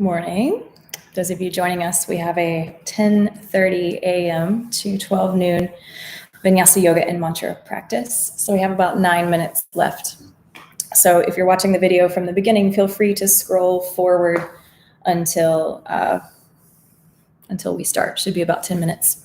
Morning. Those of you joining us, we have a 10:30 a.m. to 12 noon Vinyasa Yoga and mantra practice. So we have about 9 minutes left. So if you're watching the video from the beginning, feel free to scroll forward until we start. Should be about 10 minutes.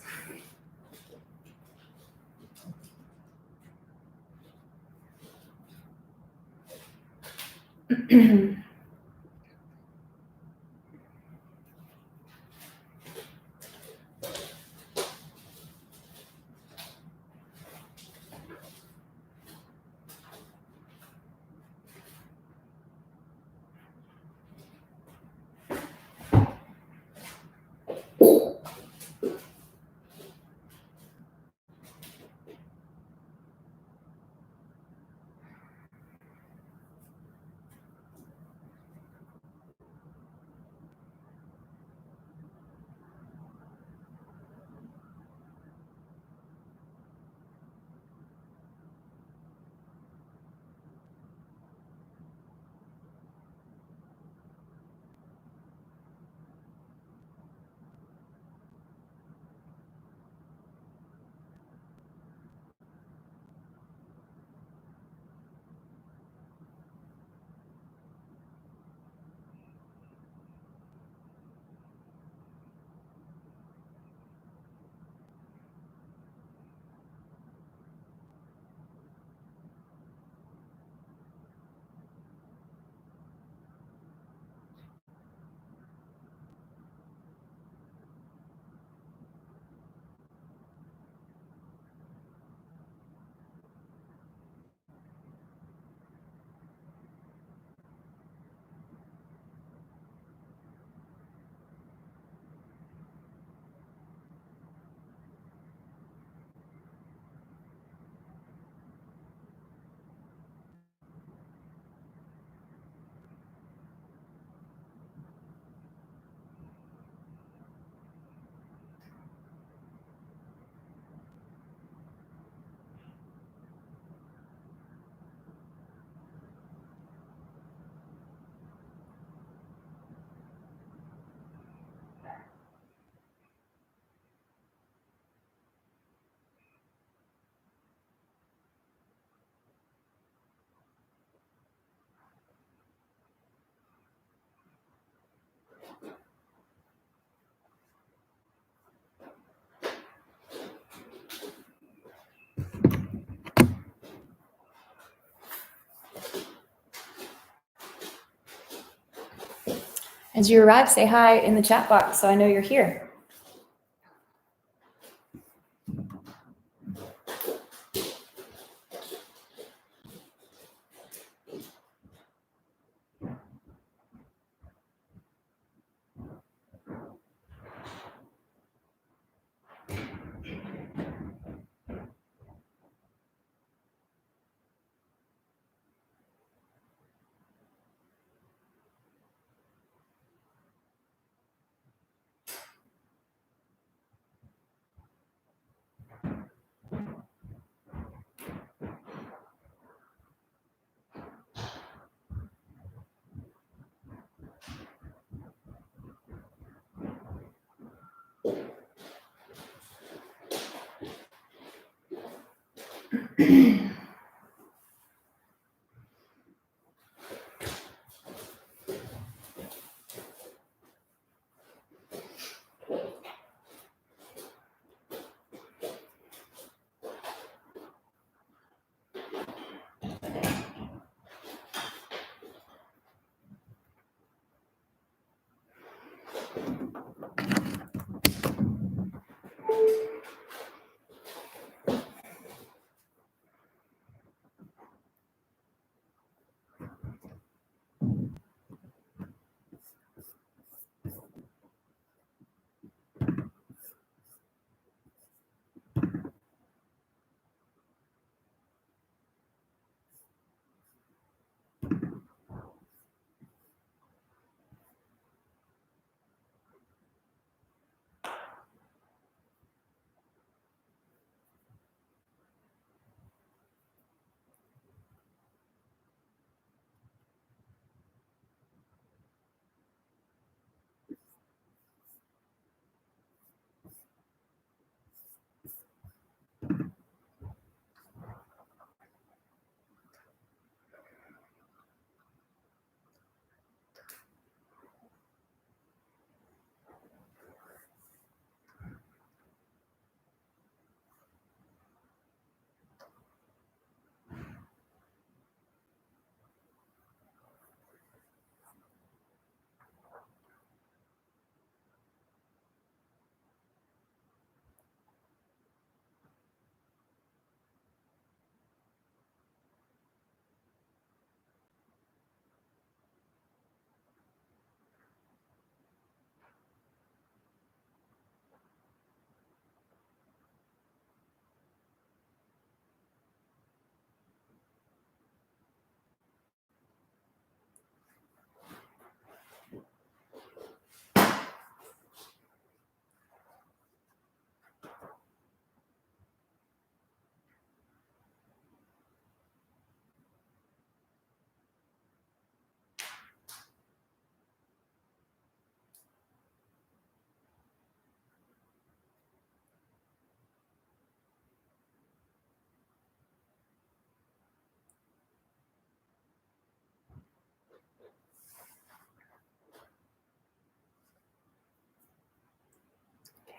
As you arrive, say hi in the chat box so I know you're here.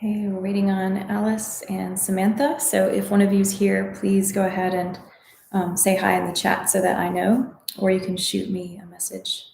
Okay, we're waiting on Alice and Samantha. So if one of you is here, please go ahead and say hi in the chat so that I know, or you can shoot me a message.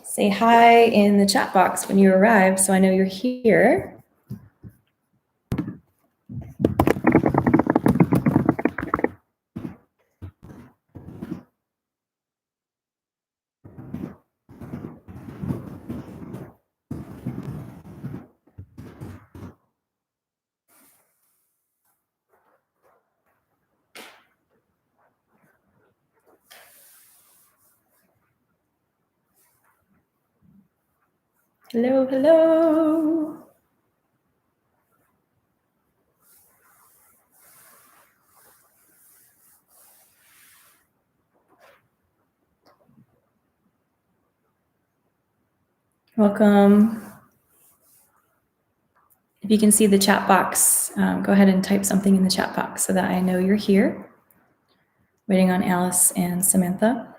Say hi in the chat box when you arrive so I know you're here. Hello, hello. Welcome. If you can see the chat box, go ahead and type something in the chat box so that I know you're here. Waiting on Alice and Samantha.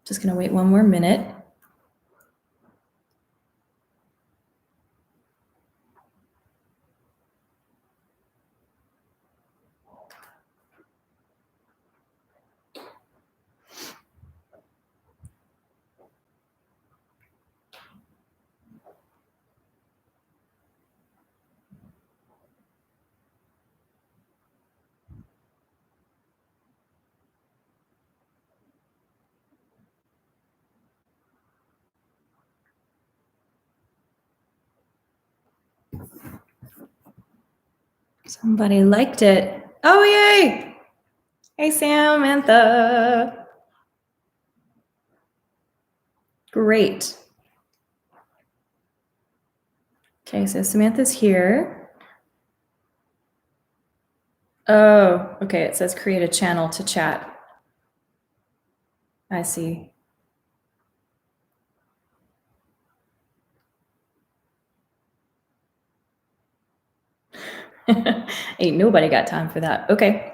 Just gonna wait one more minute. Somebody liked it. Oh, yay! Hey, Samantha. Great. Okay, so Samantha's here. Oh, okay, it says create a channel to chat. I see. Ain't nobody got time for that. Okay.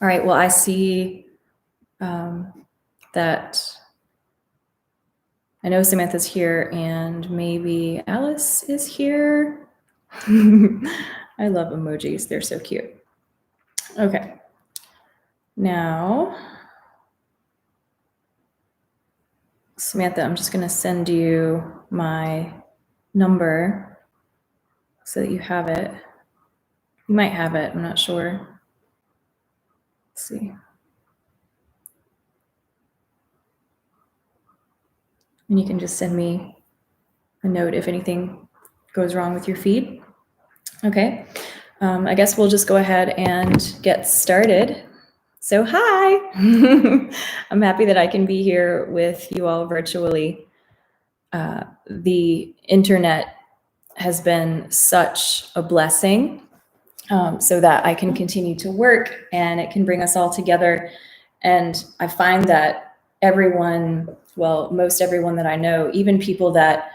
All right, well, I see that I know Samantha's here and maybe Alice is here. I love emojis. They're so cute. Okay. Now, Samantha, I'm just going to send you my number so that you have it. You might have it. I'm not sure. Let's see. And you can just send me a note if anything goes wrong with your feed. Okay, I guess we'll just go ahead and get started. So hi, I'm happy that I can be here with you all virtually. The internet has been such a blessing, so that I can continue to work and it can bring us all together. And I find that everyone, well, most everyone that I know, even people that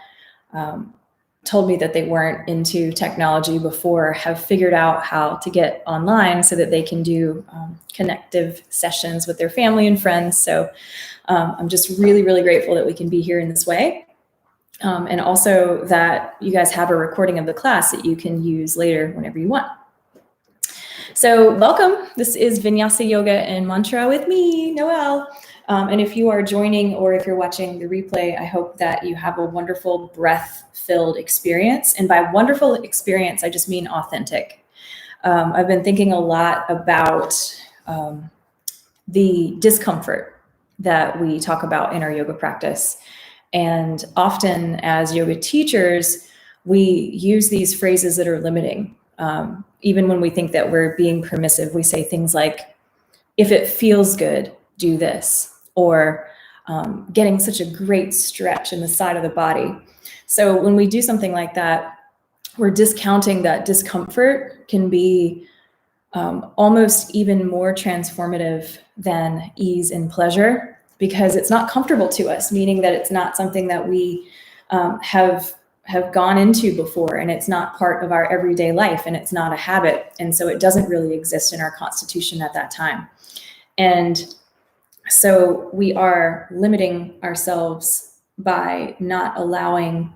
told me that they weren't into technology before, have figured out how to get online so that they can do connective sessions with their family and friends. So I'm just really, really grateful that we can be here in this way. And also that you guys have a recording of the class that you can use later whenever you want. So welcome. This is Vinyasa Yoga and Mantra with me, Noelle. And if you are joining or if you're watching the replay, I hope that you have a wonderful breath-filled experience. And by wonderful experience, I just mean authentic. I've been thinking a lot about the discomfort that we talk about in our yoga practice. And often as yoga teachers, we use these phrases that are limiting. Even when we think that we're being permissive, we say things like, if it feels good, do this, or getting such a great stretch in the side of the body. So when we do something like that, we're discounting that discomfort can be almost even more transformative than ease and pleasure, because it's not comfortable to us, meaning that it's not something that we have gone into before, and it's not part of our everyday life, and it's not a habit. And so it doesn't really exist in our constitution at that time. And so we are limiting ourselves by not allowing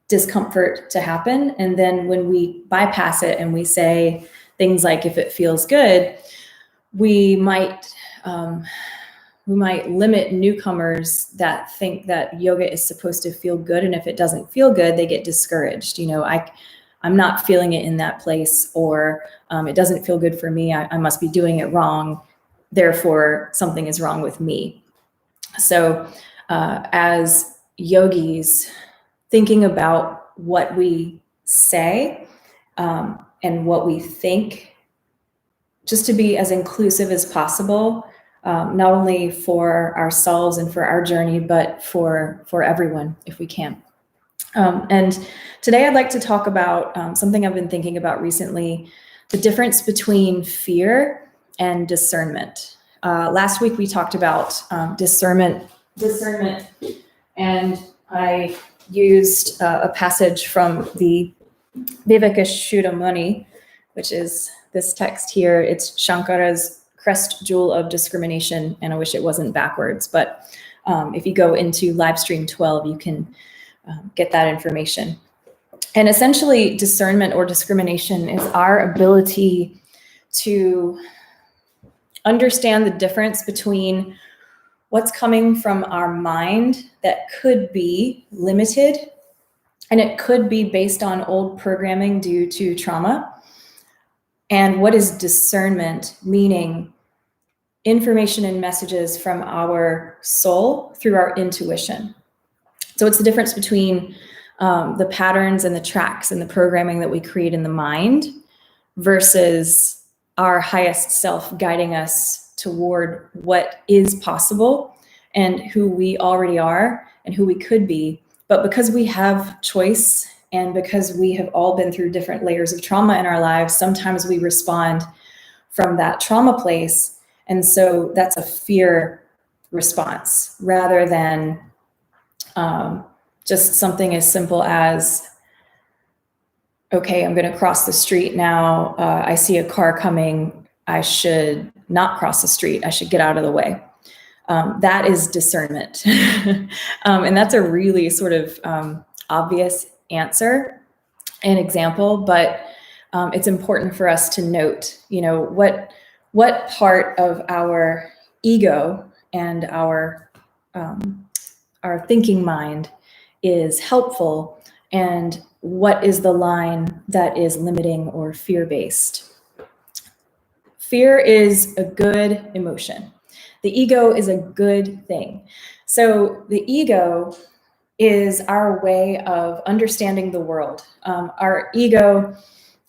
discomfort to happen. And then when we bypass it and we say things like, if it feels good, we might limit newcomers that think that yoga is supposed to feel good. And if it doesn't feel good, they get discouraged. You know, I'm not feeling it in that place, or it doesn't feel good for me. I must be doing it wrong. Therefore, something is wrong with me. So as yogis, thinking about what we say and what we think, just to be as inclusive as possible, not only for ourselves and for our journey, but for everyone, if we can. And today I'd like to talk about something I've been thinking about recently, the difference between fear and discernment. Last week we talked about discernment, and I used a passage from the Viveka Shudamani, which is this text here. It's Shankara's crest jewel of discrimination, and I wish it wasn't backwards, but if you go into Livestream 12, you can get that information. And essentially, discernment or discrimination is our ability to understand the difference between what's coming from our mind that could be limited, and it could be based on old programming due to trauma, and what is discernment, meaning information and messages from our soul through our intuition. So it's the difference between the patterns and the tracks and the programming that we create in the mind versus our highest self guiding us toward what is possible and who we already are and who we could be. But because we have choice and because we have all been through different layers of trauma in our lives, sometimes we respond from that trauma place. And so that's a fear response rather than just something as simple as, okay, I'm going to cross the street now. I see a car coming. I should not cross the street. I should get out of the way. That is discernment. And that's a really sort of obvious answer and example, but it's important for us to note, you know, what part of our ego and our thinking mind is helpful, and what is the line that is limiting or fear-based. Fear is a good emotion. The ego is a good thing. So the ego is our way of understanding the world. Our ego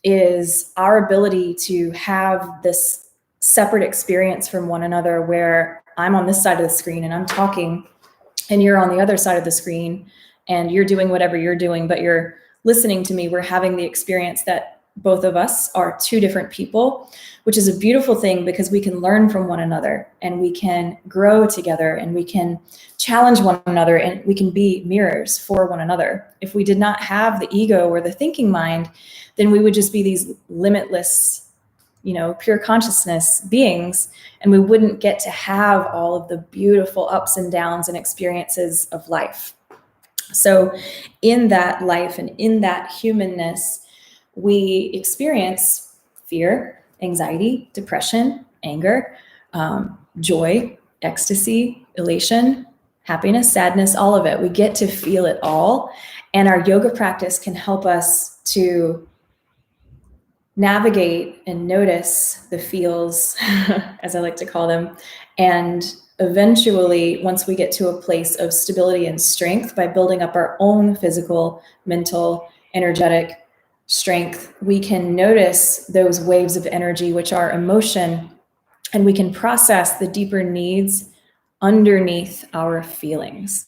is our ability to have this separate experience from one another, where I'm on this side of the screen and I'm talking, and you're on the other side of the screen and you're doing whatever you're doing, but you're listening to me. We're having the experience that both of us are two different people, which is a beautiful thing, because we can learn from one another and we can grow together and we can challenge one another and we can be mirrors for one another. If we did not have the ego or the thinking mind, then we would just be these limitless, pure consciousness beings, and we wouldn't get to have all of the beautiful ups and downs and experiences of life. So in that life and in that humanness, we experience fear, anxiety, depression, anger, joy, ecstasy, elation, happiness, sadness, all of it. We get to feel it all. And our yoga practice can help us to navigate and notice the feels, as I like to call them. And eventually, once we get to a place of stability and strength by building up our own physical, mental, energetic strength, we can notice those waves of energy, which are emotion, and we can process the deeper needs underneath our feelings.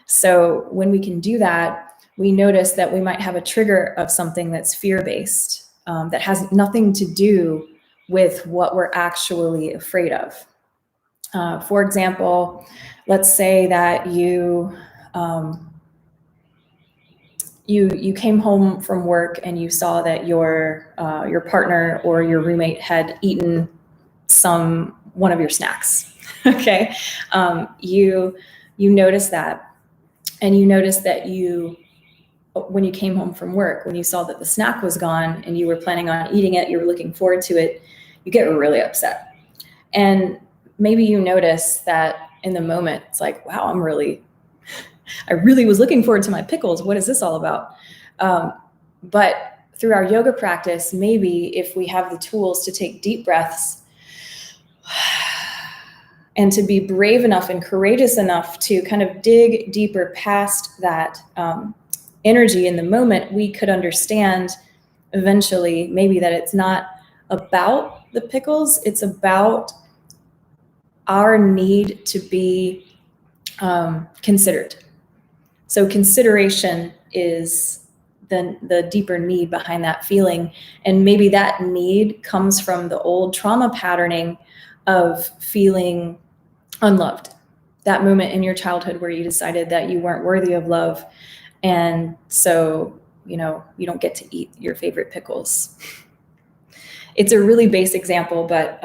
So when we can do that, we notice that we might have a trigger of something that's fear-based, that has nothing to do with what we're actually afraid of. For example, let's say that you came home from work and you saw that your partner or your roommate had eaten one of your snacks. Okay, you notice that, and you notice that when you came home from work, when you saw that the snack was gone and you were planning on eating it, you were looking forward to it, you get really upset. And maybe you notice that in the moment, it's like, wow, I really was looking forward to my pickles. What is this all about? But through our yoga practice, maybe if we have the tools to take deep breaths and to be brave enough and courageous enough to kind of dig deeper past that energy in the moment, we could understand eventually maybe that it's not about the pickles, it's about our need to be considered. So consideration is the deeper need behind that feeling. And maybe that need comes from the old trauma patterning of feeling unloved. That moment in your childhood where you decided that you weren't worthy of love. And so, you don't get to eat your favorite pickles. It's a really base example, but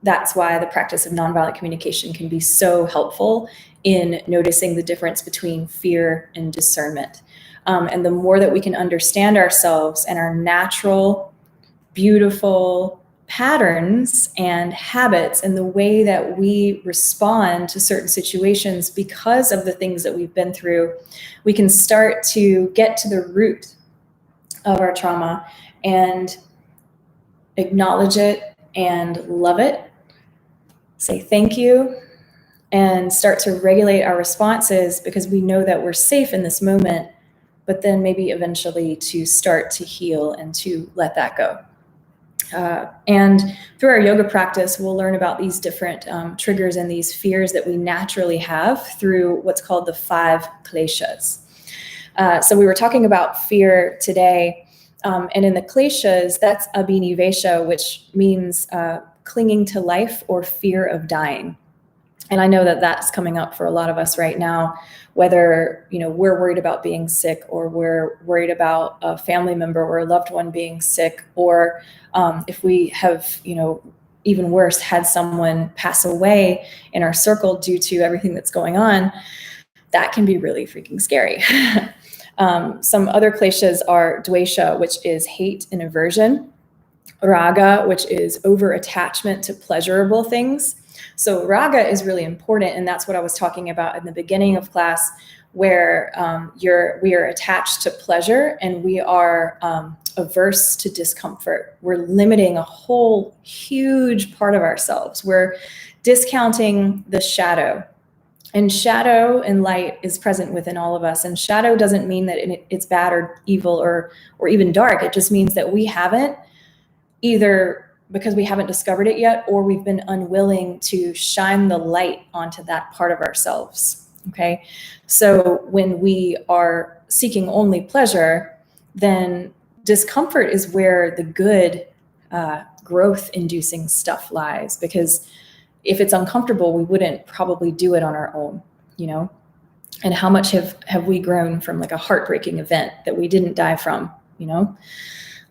that's why the practice of nonviolent communication can be so helpful in noticing the difference between fear and discernment. And the more that we can understand ourselves and our natural, beautiful patterns and habits and the way that we respond to certain situations because of the things that we've been through, we can start to get to the root of our trauma and acknowledge it and love it, say thank you, and start to regulate our responses because we know that we're safe in this moment, but then maybe eventually to start to heal and to let that go. And through our yoga practice, we'll learn about these different triggers and these fears that we naturally have through what's called the 5 Kleshas. So we were talking about fear today, and in the Kleshas, that's Abinivesha, which means clinging to life or fear of dying. And I know that that's coming up for a lot of us right now, whether we're worried about being sick, or we're worried about a family member or a loved one being sick, or if we have, even worse, had someone pass away in our circle due to everything that's going on. That can be really freaking scary. Some other kleshas are dvesha, which is hate and aversion, raga, which is over-attachment to pleasurable things. So raga is really important, and that's what I was talking about in the beginning of class, where we are attached to pleasure and we are averse to discomfort. We're limiting a whole huge part of ourselves. We're discounting the shadow And shadow and light is present within all of us. And shadow doesn't mean that it's bad or evil or even dark. It just means that we haven't, either because we haven't discovered it yet, or we've been unwilling to shine the light onto that part of ourselves. Okay. So when we are seeking only pleasure, then discomfort is where the good, growth inducing stuff lies, because if it's uncomfortable, we wouldn't probably do it on our own, you know? And how much have we grown from like a heartbreaking event that we didn't die from, you know?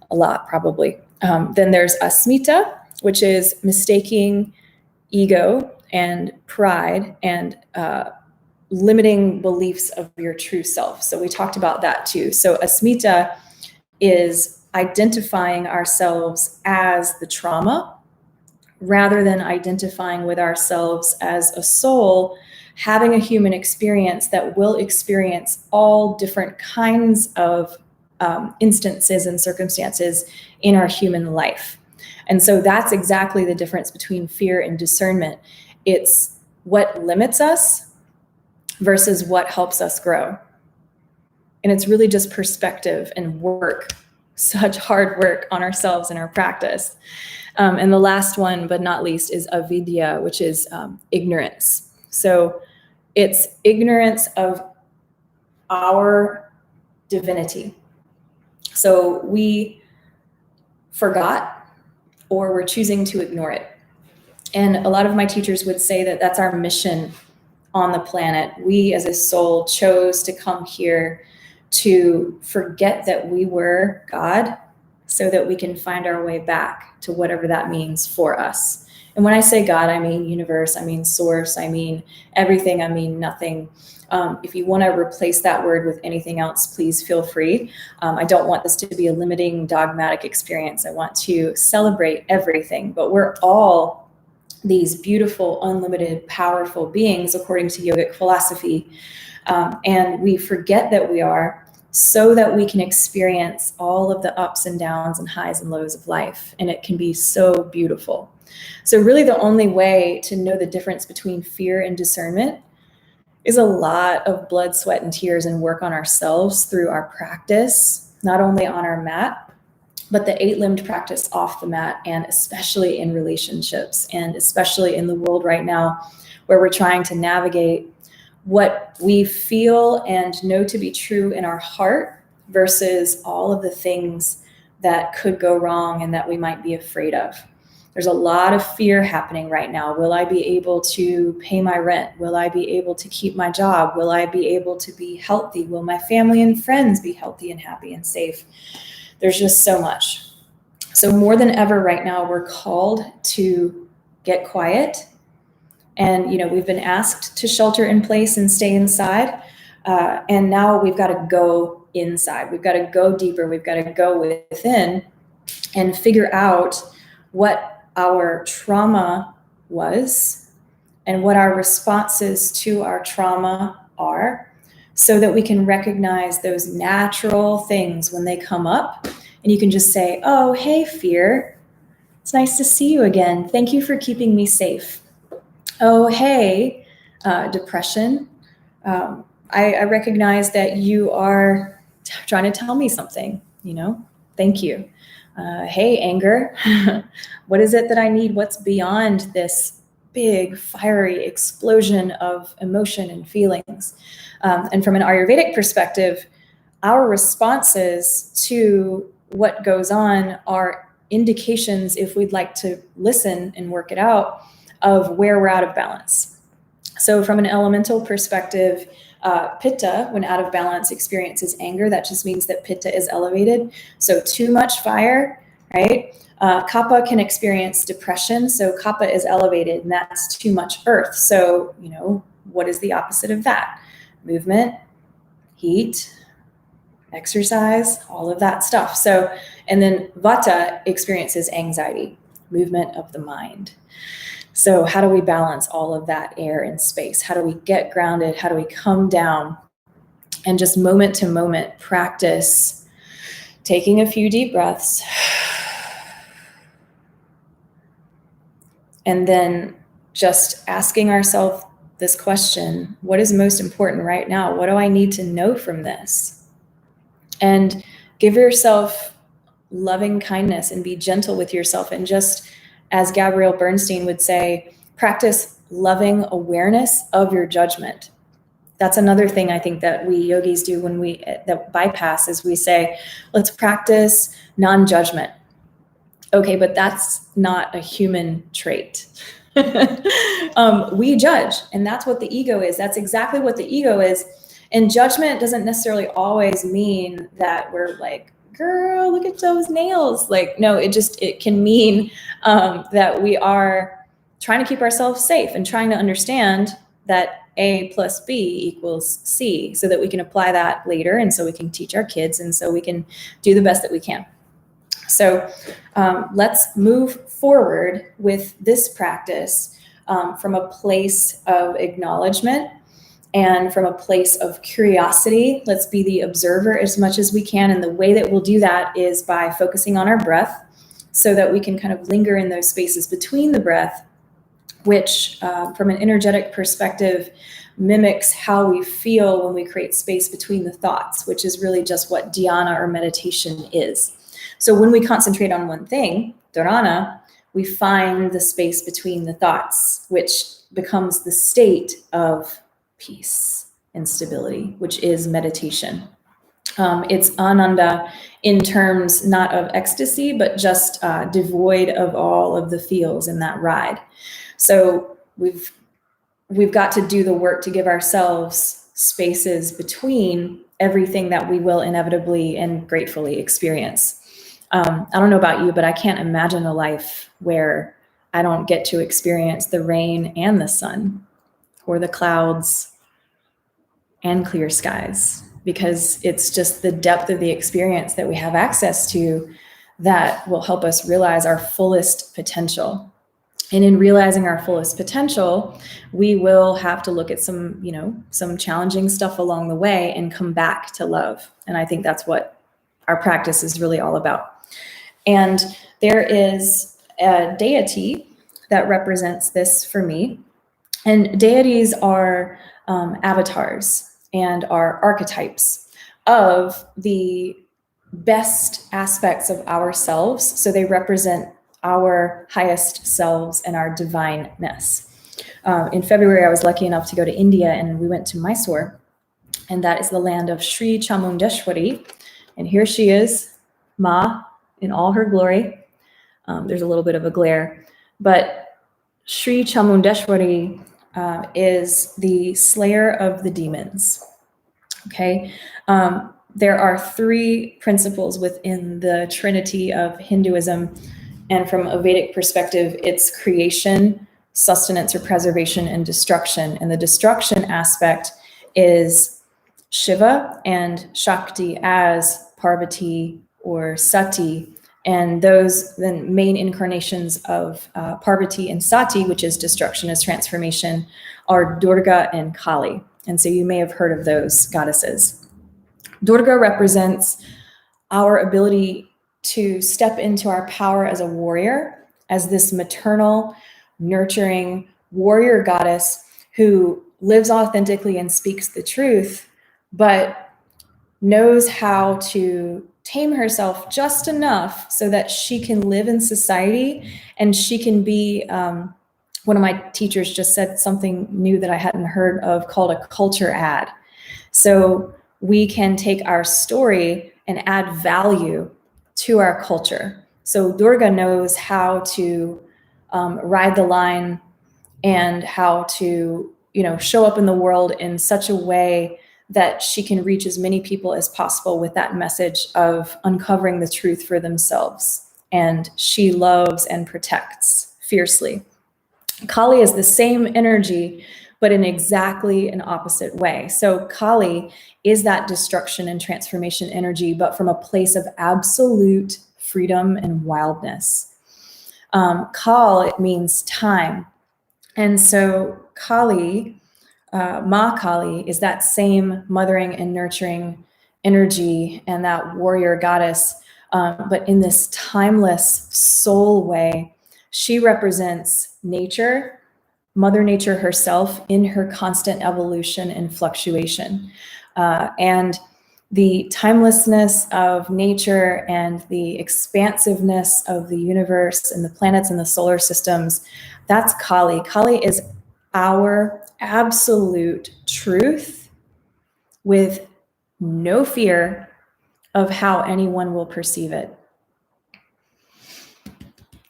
A lot, probably. Then there's asmita, which is mistaking ego and pride and limiting beliefs of your true self. So we talked about that too. So asmita is identifying ourselves as the trauma rather than identifying with ourselves as a soul having a human experience that will experience all different kinds of instances and circumstances in our human life. And so that's exactly the difference between fear and discernment. It's what limits us versus what helps us grow. And it's really just perspective and work, such hard work on ourselves and our practice. And the last one, but not least, is avidya, which is ignorance. So it's ignorance of our divinity. So we forgot, or we're choosing to ignore it. And a lot of my teachers would say that that's our mission on the planet. We as a soul chose to come here to forget that we were God so that we can find our way back to whatever that means for us. And when I say God, I mean universe, I mean source, I mean everything, I mean nothing. If you want to replace that word with anything else, please feel free. I don't want this to be a limiting dogmatic experience. I want to celebrate everything, but we're all these beautiful, unlimited, powerful beings according to yogic philosophy. And we forget that we are, so that we can experience all of the ups and downs and highs and lows of life. And it can be so beautiful. So really the only way to know the difference between fear and discernment is a lot of blood, sweat, and tears and work on ourselves through our practice, not only on our mat, but the 8-limbed practice off the mat, and especially in relationships, and especially in the world right now where we're trying to navigate what we feel and know to be true in our heart versus all of the things that could go wrong and that we might be afraid of. There's a lot of fear happening right now. Will I be able to pay my rent? Will I be able to keep my job? Will I be able to be healthy? Will my family and friends be healthy and happy and safe? There's just so much. So more than ever right now, we're called to get quiet. And, you know, we've been asked to shelter in place and stay inside. And now we've got to go inside. We've got to go deeper. We've got to go within and figure out what our trauma was and what our responses to our trauma are, so that we can recognize those natural things when they come up. And you can just say, oh, hey, fear, it's nice to see you again. Thank you for keeping me safe. Oh, hey, depression, I recognize that you are trying to tell me something, you know, thank you. Hey, anger, what is it that I need? What's beyond this big fiery explosion of emotion and feelings? And from an Ayurvedic perspective, our responses to what goes on are indications, if we'd like to listen and work it out, of where we're out of balance. So from an elemental perspective, Pitta, when out of balance, experiences anger. That just means that Pitta is elevated. So too much fire, right? Kapha can experience depression. So Kapha is elevated, and that's too much earth. So, you know, what is the opposite of that? Movement, heat, exercise, all of that stuff. So, and then Vata experiences anxiety, movement of the mind. So how do we balance all of that air and space? How do we get grounded? How do we come down and just moment to moment practice taking a few deep breaths and then just asking ourselves this question, what is most important right now? What do I need to know from this? And give yourself loving kindness and be gentle with yourself. And just as Gabrielle Bernstein would say, practice loving awareness of your judgment. That's another thing I think that we yogis do when that bypass is we say, let's practice non-judgment. Okay, but that's not a human trait. We judge, and that's what the ego is. That's exactly what the ego is. And judgment doesn't necessarily always mean that we're like, girl, look at those nails. Like, no, it can mean that we are trying to keep ourselves safe and trying to understand that A plus B equals C, so that we can apply that later, and so we can teach our kids, and so we can do the best that we can. So let's move forward with this practice from a place of acknowledgement and from a place of curiosity. Let's be the observer as much as we can. And the way that we'll do that is by focusing on our breath, so that we can kind of linger in those spaces between the breath, which from an energetic perspective mimics how we feel when we create space between the thoughts, which is really just what dhyana or meditation is. So when we concentrate on one thing, dharana, we find the space between the thoughts, which becomes the state of peace and stability, which is meditation. It's ananda in terms not of ecstasy, but just devoid of all of the feels in that ride. So we've got to do the work to give ourselves spaces between everything that we will inevitably and gratefully experience. I don't know about you, but I can't imagine a life where I don't get to experience the rain and the sun, or the clouds and clear skies, because it's just the depth of the experience that we have access to that will help us realize our fullest potential. And in realizing our fullest potential, we will have to look at some challenging stuff along the way and come back to love. And I think that's what our practice is really all about. And there is a deity that represents this for me. And deities are avatars and are archetypes of the best aspects of ourselves. So they represent our highest selves and our divineness. In February, I was lucky enough to go to India, and we went to Mysore, and that is the land of Sri Chamundeshwari. And here she is, Ma, in all her glory. There's a little bit of a glare, but Sri Chamundeshwari is the slayer of the demons. Okay. There are three principles within the trinity of Hinduism. And from a Vedic perspective, it's creation, sustenance or preservation, and destruction. And the destruction aspect is Shiva and Shakti as Parvati or Sati. And those then main incarnations of Parvati and Sati, which is destruction as transformation, are Durga and Kali. And so you may have heard of those goddesses. Durga represents our ability to step into our power as a warrior, as this maternal, nurturing warrior goddess who lives authentically and speaks the truth, but knows how to tame herself just enough so that she can live in society and she can be, one of my teachers just said something new that I hadn't heard of called a culture add. So we can take our story and add value to our culture. So Durga knows how to ride the line and how to, show up in the world in such a way that she can reach as many people as possible with that message of uncovering the truth for themselves. And she loves and protects fiercely. Kali is the same energy, but in exactly an opposite way. So Kali is that destruction and transformation energy, but from a place of absolute freedom and wildness. Kal, it means time. And so Kali, Ma Kali, is that same mothering and nurturing energy and that warrior goddess, but in this timeless soul way. She represents nature, Mother Nature herself in her constant evolution and fluctuation. And the timelessness of nature and the expansiveness of the universe and the planets and the solar systems, that's Kali. Kali is our absolute truth with no fear of how anyone will perceive it.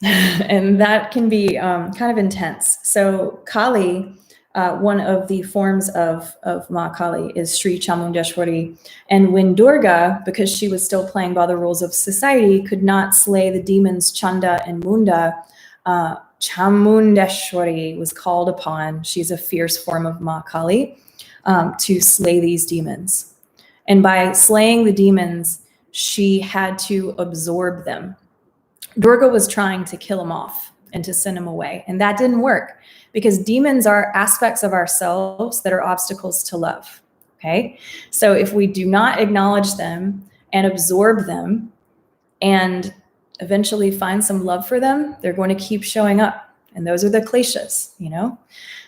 And that can be kind of intense. So Kali, one of the forms of Ma Kali is Sri Chamundeshwari. And when Durga, because she was still playing by the rules of society, could not slay the demons Chanda and Munda, Chamundeshwari was called upon. She's a fierce form of Ma Kali, to slay these demons. And by slaying the demons, she had to absorb them. Durga was trying to kill him off and to send him away. And that didn't work because demons are aspects of ourselves that are obstacles to love. Okay. So if we do not acknowledge them and absorb them and eventually find some love for them, they're going to keep showing up. And those are the Kleshas, you know?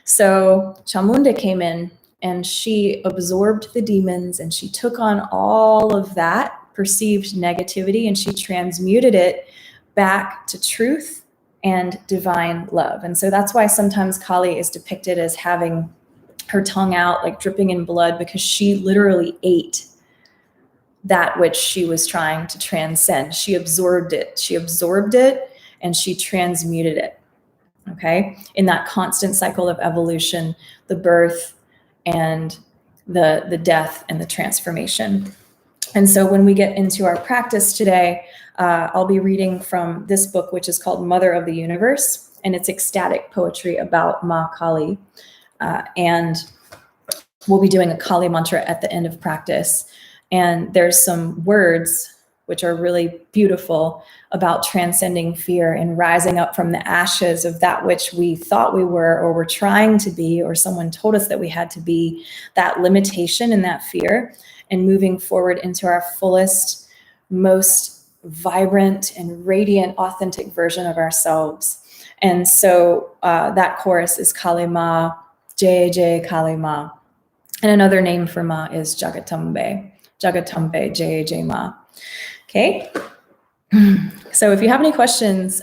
So Chamunda came in and she absorbed the demons and she took on all of that perceived negativity and she transmuted it back to truth and divine love. And so that's why sometimes Kali is depicted as having her tongue out, like dripping in blood, because she literally ate that which she was trying to transcend. She absorbed it. She absorbed it and she transmuted it. Okay. In that constant cycle of evolution, the birth and the death and the transformation. And so when we get into our practice today, I'll be reading from this book, which is called Mother of the Universe, and it's ecstatic poetry about Ma Kali. And we'll be doing a Kali mantra at the end of practice. And there's some words which are really beautiful about transcending fear and rising up from the ashes of that which we thought we were or were trying to be, or someone told us that we had to be, that limitation and that fear, and moving forward into our fullest, most vibrant and radiant, authentic version of ourselves. And so that chorus is Kali Ma, Jai Jai Kali Ma. And another name for Ma is Jagatambe, Jagatambe, Jai Jai Ma. Okay. So if you have any questions,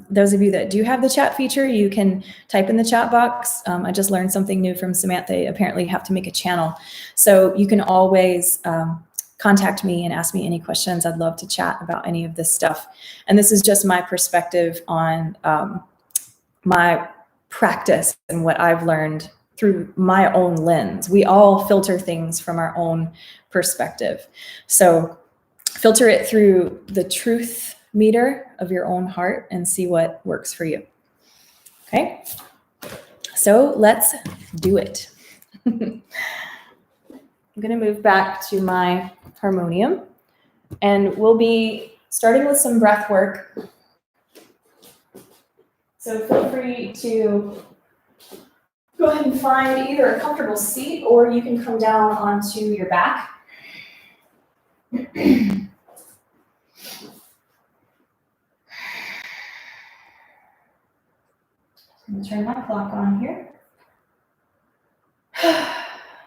those of you that do have the chat feature, you can type in the chat box. I just learned something new from Samantha. They apparently have to make a channel. So you can always contact me and ask me any questions. I'd love to chat about any of this stuff. And this is just my perspective on my practice and what I've learned through my own lens. We all filter things from our own perspective. So filter it through the truth meter of your own heart and see what works for you. Okay, so let's do it. I'm going to move back to my harmonium and we'll be starting with some breath work. So feel free to go ahead and find either a comfortable seat or you can come down onto your back. I'm going to turn my clock on here.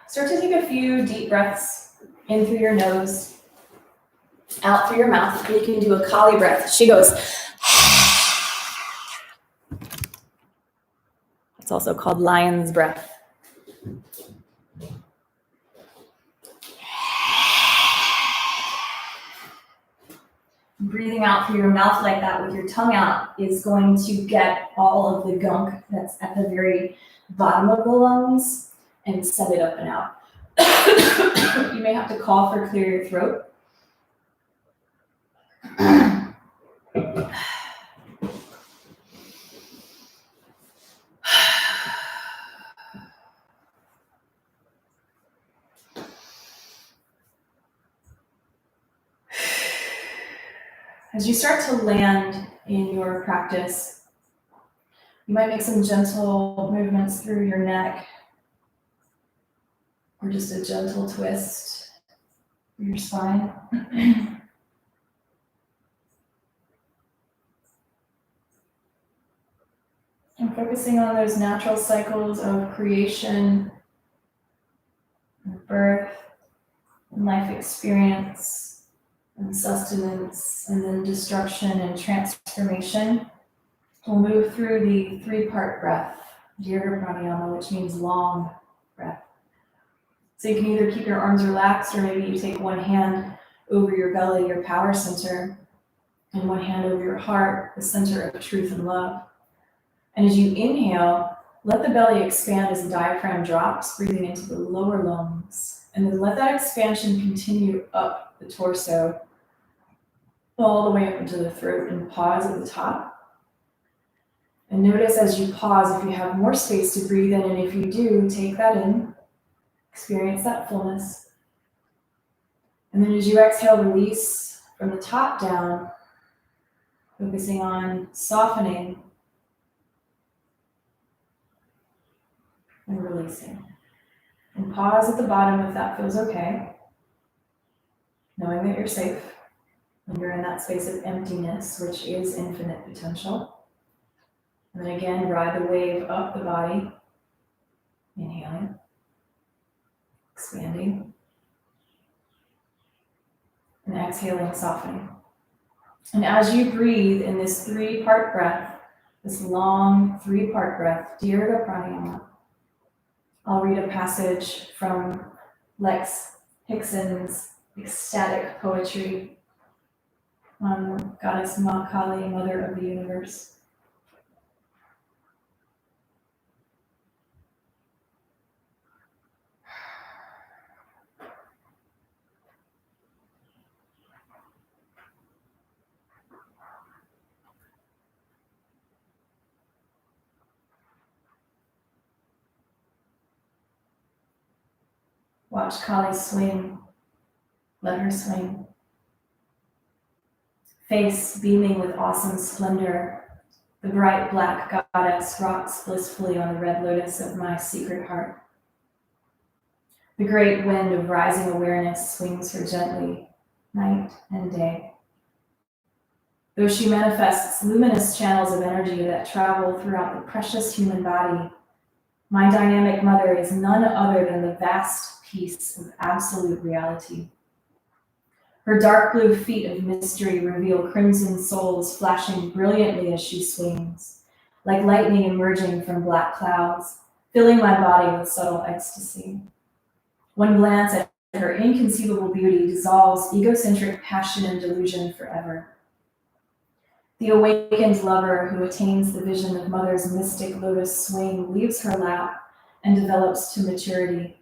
Start to take a few deep breaths in through your nose, out through your mouth. And you can do a Kali breath. She goes. It's also called lion's breath. Breathing out through your mouth like that with your tongue out is going to get all of the gunk that's at the very bottom of the lungs and set it up and out. You may have to cough or clear your throat. As you start to land in your practice, you might make some gentle movements through your neck or just a gentle twist through your spine. And And focusing on those natural cycles of creation, and birth, and life experience, and sustenance, and then destruction and transformation. We'll move through the 3-part breath, Dirga Pranayama, which means long breath. So you can either keep your arms relaxed, or maybe you take one hand over your belly, your power center, and one hand over your heart, the center of truth and love. And as you inhale, let the belly expand as the diaphragm drops, breathing into the lower lungs. And then let that expansion continue up the torso, all the way up into the throat, and pause at the top. And notice as you pause if you have more space to breathe in, and if you do, take that in, experience that fullness. And then as you exhale, release from the top down, focusing on softening and releasing. And pause at the bottom if that feels okay, knowing that you're safe and you're in that space of emptiness, which is infinite potential. And then again, ride the wave up the body, inhaling, expanding, and exhaling, softening. And as you breathe in this 3-part breath, this long 3-part breath, Dirga Pranayama, I'll read a passage from Lex Hickson's ecstatic poetry on Goddess Ma Kali, Mother of the Universe. Watch Kali swing. Let her swing. Face beaming with awesome splendor, the bright black goddess rocks blissfully on the red lotus of my secret heart. The great wind of rising awareness swings her gently, night and day. Though she manifests luminous channels of energy that travel throughout the precious human body, my dynamic mother is none other than the vast peace of absolute reality. Her dark blue feet of mystery reveal crimson souls flashing brilliantly as she swings, like lightning emerging from black clouds, filling my body with subtle ecstasy. One glance at her inconceivable beauty dissolves egocentric passion and delusion forever. The awakened lover who attains the vision of Mother's mystic lotus swing leaves her lap and develops to maturity.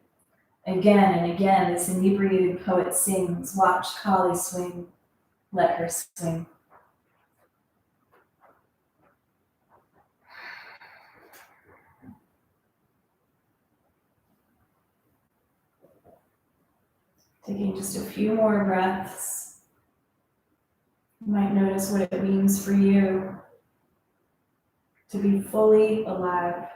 Again and again, this inebriated poet sings, watch Kali swing, let her swing. Taking just a few more breaths. You might notice what it means for you to be fully alive.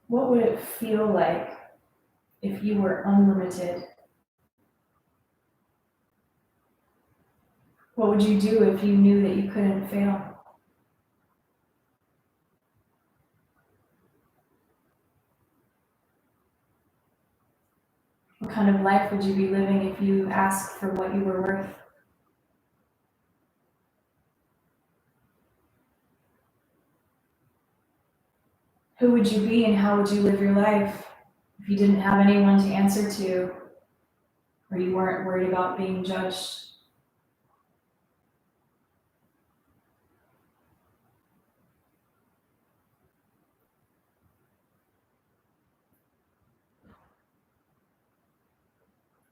What would it feel like if you were unlimited? What would you do if you knew that you couldn't fail? What kind of life would you be living if you asked for what you were worth? Who would you be and how would you live your life if you didn't have anyone to answer to, or you weren't worried about being judged?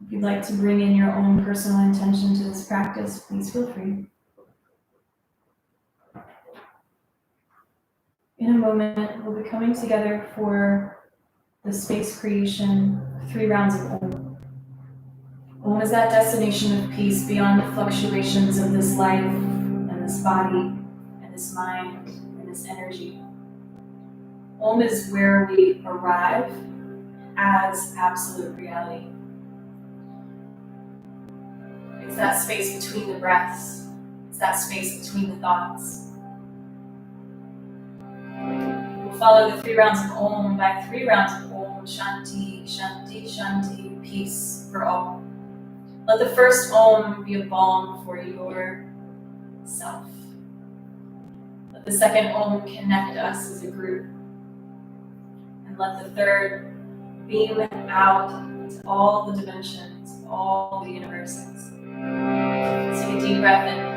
If you'd like to bring in your own personal intention to this practice, please feel free. In a moment, we'll be coming together for the space creation, 3 rounds of Om. Om is that destination of peace beyond the fluctuations of this life and this body and this mind and this energy. Om is where we arrive as absolute reality. It's that space between the breaths. It's that space between the thoughts. We'll follow the 3 rounds of Om by 3 rounds of Om, Shanti, Shanti, Shanti, peace for all. Let the first Om be a balm for yourself. Let the second Om connect us as a group. And let the third beam out to all the dimensions, all the universes. Take a deep breath in.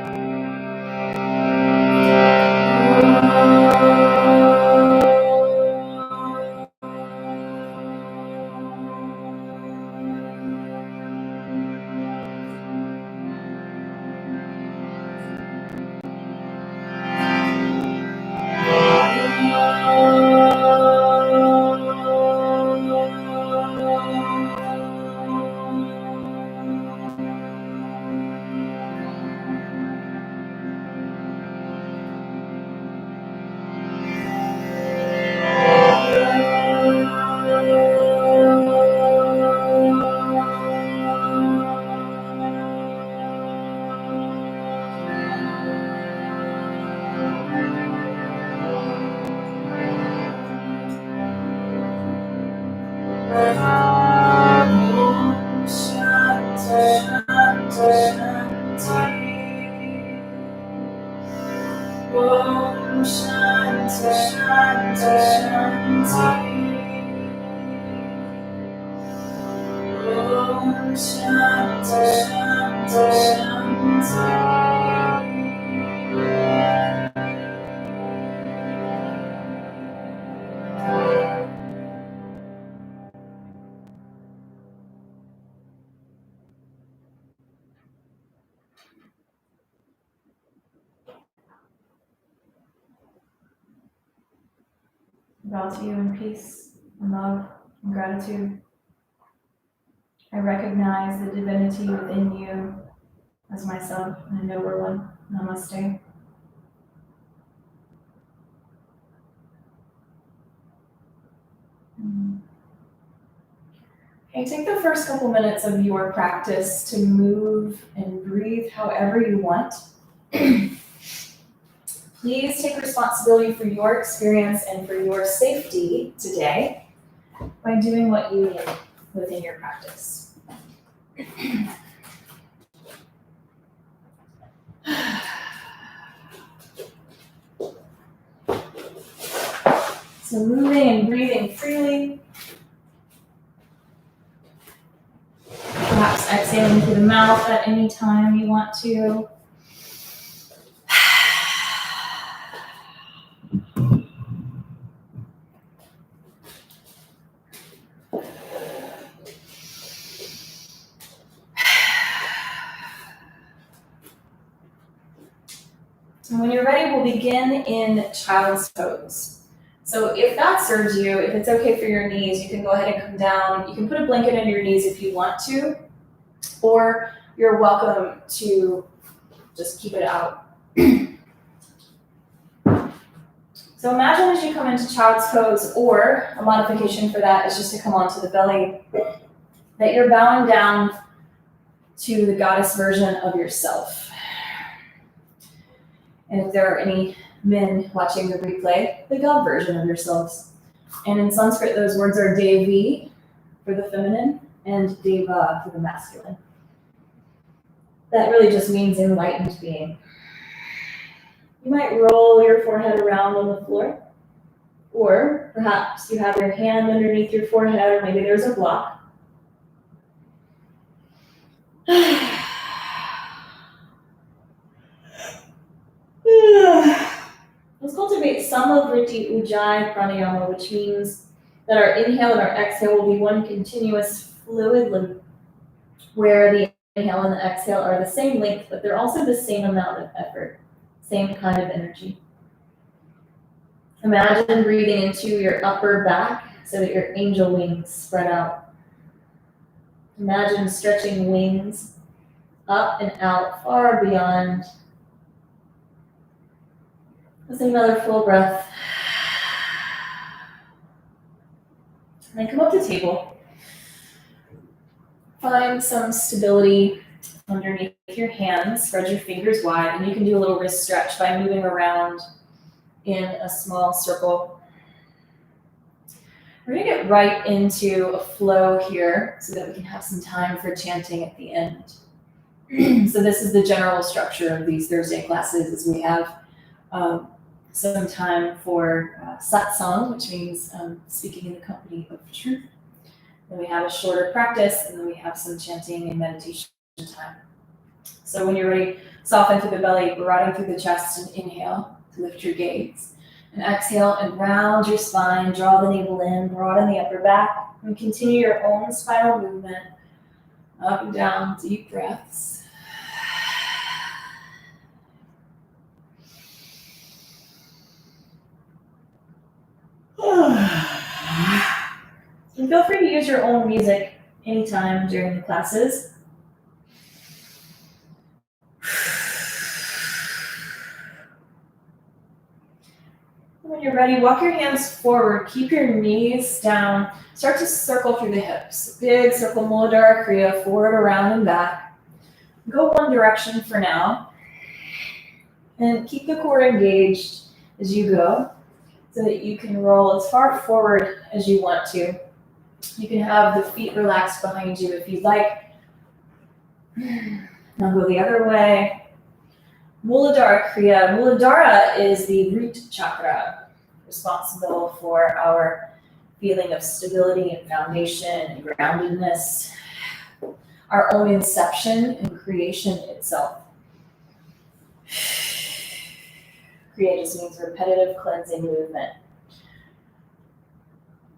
Bow to you in peace and love and gratitude. I recognize the divinity within you as myself, and I know we're one. Namaste. Okay, take the first couple minutes of your practice to move and breathe however you want. Please take responsibility for your experience and for your safety today by doing what you need within your practice. So moving and breathing freely. Perhaps exhaling through the mouth at any time you want to. And when you're ready, we'll begin in child's pose. So if that serves you, if it's okay for your knees, you can go ahead and come down. You can put a blanket under your knees if you want to, or you're welcome to just keep it out. So imagine as you come into child's pose, or a modification for that is just to come onto the belly, that you're bowing down to the goddess version of yourself. And if there are any men watching the replay, the God version of yourselves. And in Sanskrit, those words are Devi for the feminine and Deva for the masculine. That really just means enlightened being. You might roll your forehead around on the floor, or perhaps you have your hand underneath your forehead, or maybe there's a block. Let's cultivate Samavriti Ujjayi Pranayama, which means that our inhale and our exhale will be one continuous fluid loop, where the inhale and the exhale are the same length, but they're also the same amount of effort, same kind of energy. Imagine breathing into your upper back so that your angel wings spread out. Imagine stretching wings up and out far beyond. Let's take another full breath. And then come up to table. Find some stability. underneath your hands. Spread your fingers wide, and you can do a little wrist stretch by moving around in a small circle. We're going to get right into a flow here so that we can have some time for chanting at the end. So this is the general structure of these Thursday classes, is we have some time for satsang, which means speaking in the company of truth. Then we have a shorter practice, and then we have some chanting and meditation time. So when you're ready, soften through the belly, broaden through the chest, and inhale to lift your gaze. And exhale and round your spine, draw the navel in, broaden the upper back, and continue your own spinal movement. Up and down, deep breaths. And feel free to use your own music anytime during the classes. When you're ready, walk your hands forward, keep your knees down, start to circle through the hips. Big circle, Muladhara Kriya, forward, around, and back. Go one direction for now, and keep the core engaged as you go so that you can roll as far forward as you want to. You can have the feet relaxed behind you if you'd like. Now go the other way. Muladhara Kriya. Muladhara is the root chakra, responsible for our feeling of stability and foundation and groundedness, our own inception and creation itself. Kriya just means repetitive cleansing movement.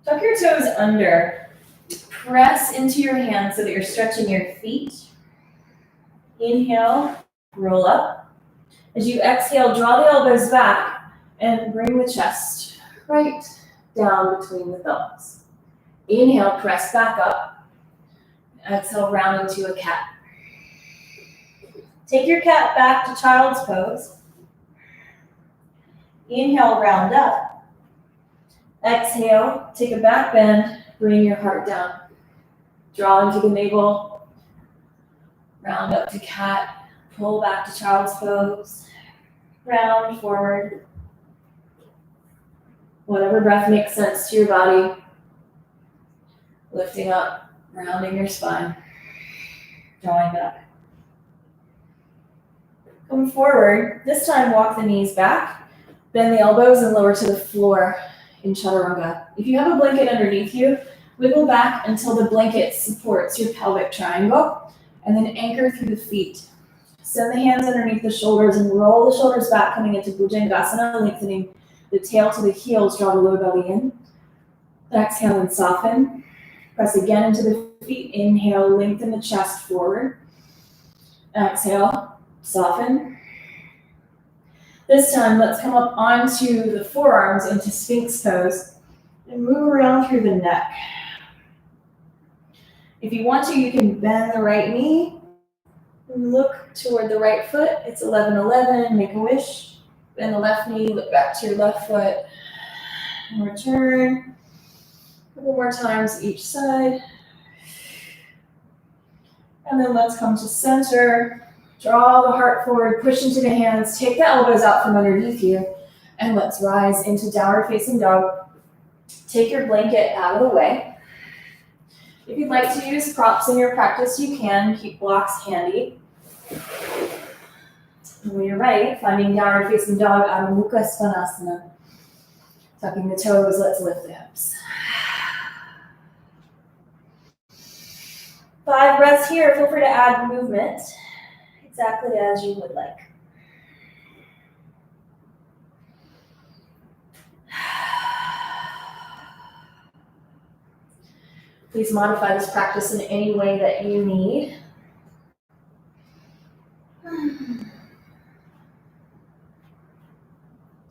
Tuck your toes under. Press into your hands so that you're stretching your feet. Inhale, roll up. As you exhale, draw the elbows back and bring the chest right down between the thumbs. Inhale, press back up. Exhale, round into a cat. Take your cat back to child's pose. Inhale, round up. Exhale, take a back bend, bring your heart down. Draw into the navel, round up to cat, pull back to child's pose, round forward. Whatever breath makes sense to your body. Lifting up, rounding your spine, drawing back. Come forward. This time, walk the knees back, bend the elbows and lower to the floor in chaturanga. If you have a blanket underneath you, wiggle back until the blanket supports your pelvic triangle, and then anchor through the feet. Send the hands underneath the shoulders and roll the shoulders back, coming into Bhujangasana, lengthening the tail to the heels, draw the lower belly in. Exhale and soften. Press again into the feet. Inhale, lengthen the chest forward. Exhale, soften. This time, let's come up onto the forearms into Sphinx pose and move around through the neck. If you want to, you can bend the right knee and look toward the right foot. It's 11-11, make a wish. Bend the left knee, look back to your left foot, and return. A couple more times each side. And then let's come to center. Draw the heart forward, push into the hands, take the elbows out from underneath you, and let's rise into downward facing dog. Take your blanket out of the way. If you'd like to use props in your practice, you can. Keep blocks handy. And when you're ready, finding downward facing dog, Adho Mukha Svanasana. Tucking the toes, let's lift the hips. 5 breaths here. Feel free to add movement exactly as you would like. Please modify this practice in any way that you need.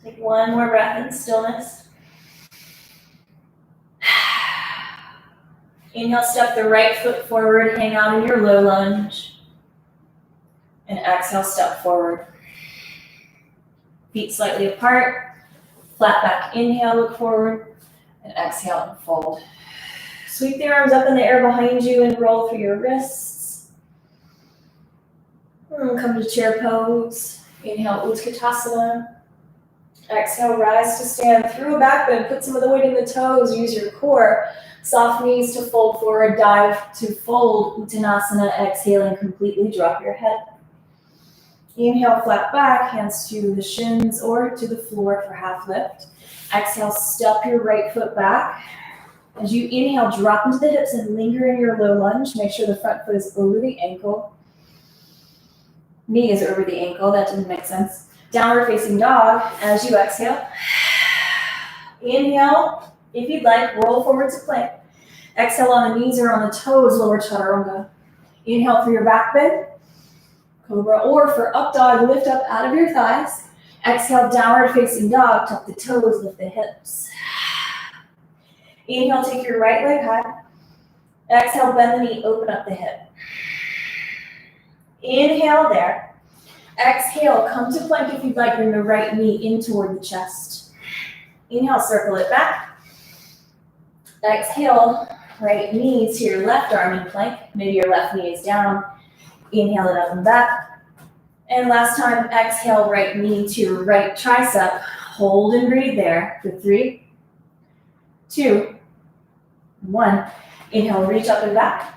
Take one more breath in stillness. Inhale, step the right foot forward, hang out in your low lunge. And exhale, step forward. Feet slightly apart. Flat back, inhale, look forward. And exhale, and fold. Sweep the arms up in the air behind you and roll through your wrists. Come to chair pose. Inhale, Utkatasana. Exhale, rise to stand through a back bend. Put some of the weight in the toes. Use your core. Soft knees to fold forward. Dive to fold. Uttanasana. Exhaling, completely drop your head. Inhale, flat back. Hands to the shins or to the floor for half lift. Exhale, step your right foot back. As you inhale, drop into the hips and linger in your low lunge. Make sure the front foot is over the ankle. Knee is over the ankle. That didn't make sense. Downward facing dog. As you exhale, inhale. If you'd like, roll forward to plank. Exhale on the knees or on the toes, lower chaturanga. Inhale for your back bend. Cobra, or for up dog, lift up out of your thighs. Exhale, downward facing dog. Tuck the toes, lift the hips. Inhale, take your right leg high. Exhale, bend the knee, open up the hip. Inhale there. Exhale, come to plank if you'd like. Bring the right knee in toward the chest. Inhale, circle it back. Exhale, right knee to your left arm in plank. Maybe your left knee is down. Inhale it up and back. And last time, exhale, right knee to your right tricep. Hold and breathe there for 3, 2, 1. Inhale, reach up and back.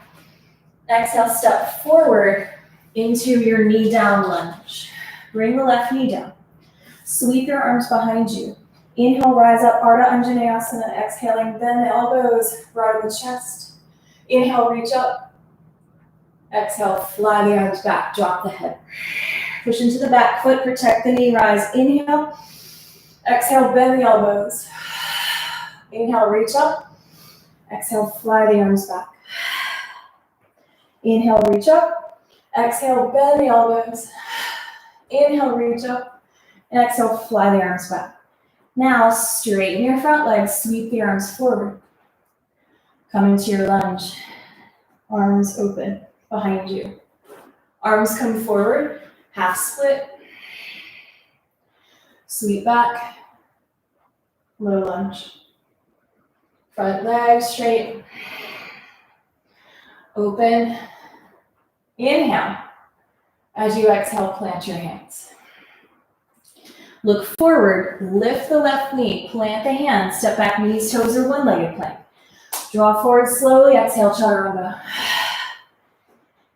Exhale, step forward into your knee down lunge. Bring the left knee down. Sweep your arms behind you. Inhale, rise up, Ardha Anjaneyasana. Exhaling, bend the elbows, broaden the chest. Inhale, reach up. Exhale, fly the arms back, drop the head. Push into the back foot, protect the knee, rise. Inhale. Exhale, bend the elbows. Inhale, reach up. Exhale, fly the arms back. Inhale, reach up. Exhale, bend the elbows. Inhale, reach up. And exhale, fly the arms back. Now, straighten your front legs, sweep the arms forward. Come into your lunge. Arms open behind you. Arms come forward, half split. Sweep back. Low lunge. Front leg straight. Open. Inhale. As you exhale, plant your hands. Look forward, lift the left knee, plant the hands, step back, knees, toes, or one-legged plank. Draw forward slowly, exhale, chaturanga.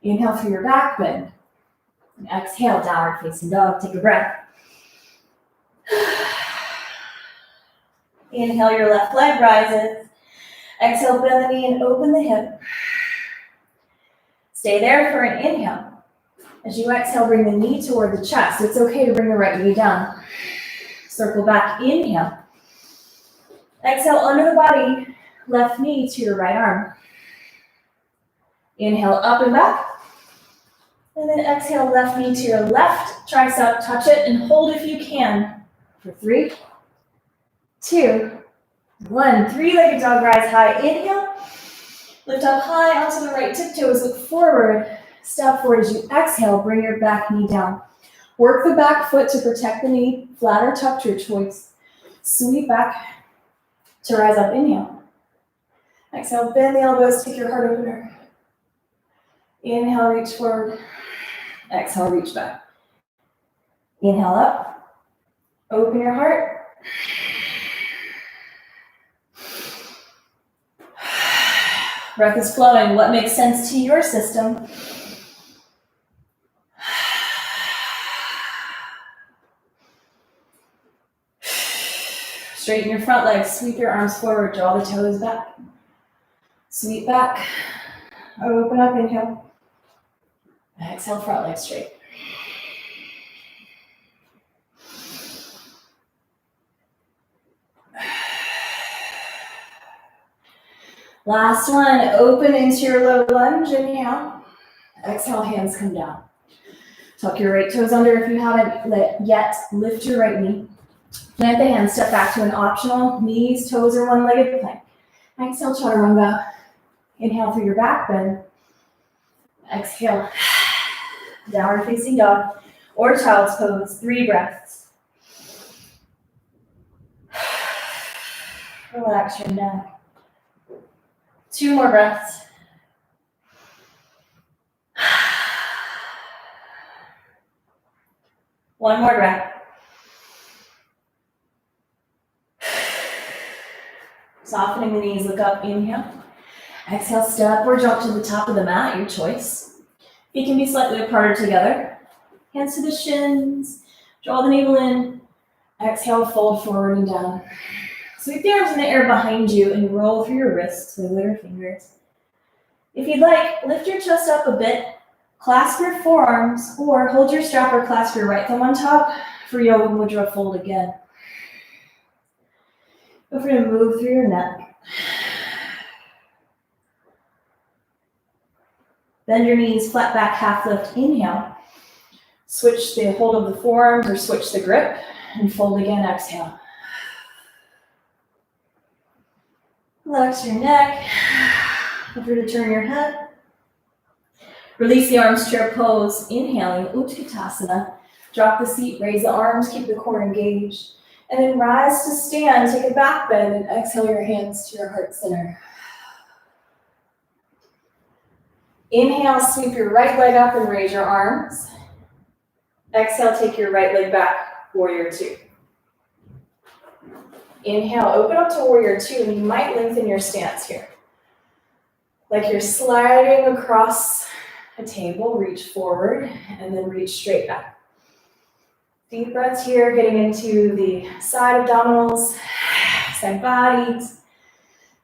Inhale for your back bend. And exhale, downward facing dog. Take a breath. Inhale, your left leg rises. Exhale, bend the knee and open the hip. Stay there for an inhale. As you exhale, bring the knee toward the chest. It's okay to bring the right knee down. Circle back, inhale. Exhale, under the body, left knee to your right arm. Inhale, up and back. And then exhale, left knee to your left tricep. Touch it and hold if you can. For 3, 2, 1. Three-legged dog, rise high. Inhale. Lift up high onto the right tiptoes. Look forward. Step forward as you exhale. Bring your back knee down. Work the back foot to protect the knee. Flat or tucked, your choice. Sweep back to rise up. Inhale. Exhale, bend the elbows. Take your heart opener. Inhale, reach forward. Exhale, reach back. Inhale up. Open your heart. Breath is flowing. What makes sense to your system? Straighten your front legs. Sweep your arms forward. Draw the toes back. Sweep back. Open up. Inhale. Exhale, front leg straight. Last one, open into your low lunge, inhale. Exhale, hands come down. Tuck your right toes under if you haven't yet. Lift your right knee. Plant the hands, step back to an optional knees, toes, or one-legged plank. Exhale, chaturanga. Inhale through your back bend. Exhale, downward facing dog or child's pose. 3 breaths. Relax your neck. 2 more breaths. One more breath. Softening the knees, look up, inhale. Exhale, step or jump to the top of the mat, your choice. Feet can be slightly apart or together. Hands to the shins, draw the navel in. Exhale, fold forward and down. Sweep the arms in the air behind you and roll through your wrists, wiggle your fingers. If you'd like, lift your chest up a bit, clasp your forearms, or hold your strap or clasp your right thumb on top for Yoga Mudra fold again. Feel free to move through your neck. Bend your knees, flat back, half lift, inhale. Switch the hold of the forearms or switch the grip and fold again, exhale. Relax your neck. Feel free to turn your head. Release the arms, chair pose. Inhaling, Utkatasana. Drop the seat, raise the arms, keep the core engaged. And then rise to stand, take a back bend, and exhale your hands to your heart center. Inhale, sweep your right leg up and raise your arms. Exhale, take your right leg back, warrior two. Inhale, open up to warrior two, and you might lengthen your stance here. Like you're sliding across a table, reach forward, and then reach straight back. Deep breaths here, getting into the side abdominals, side bodies.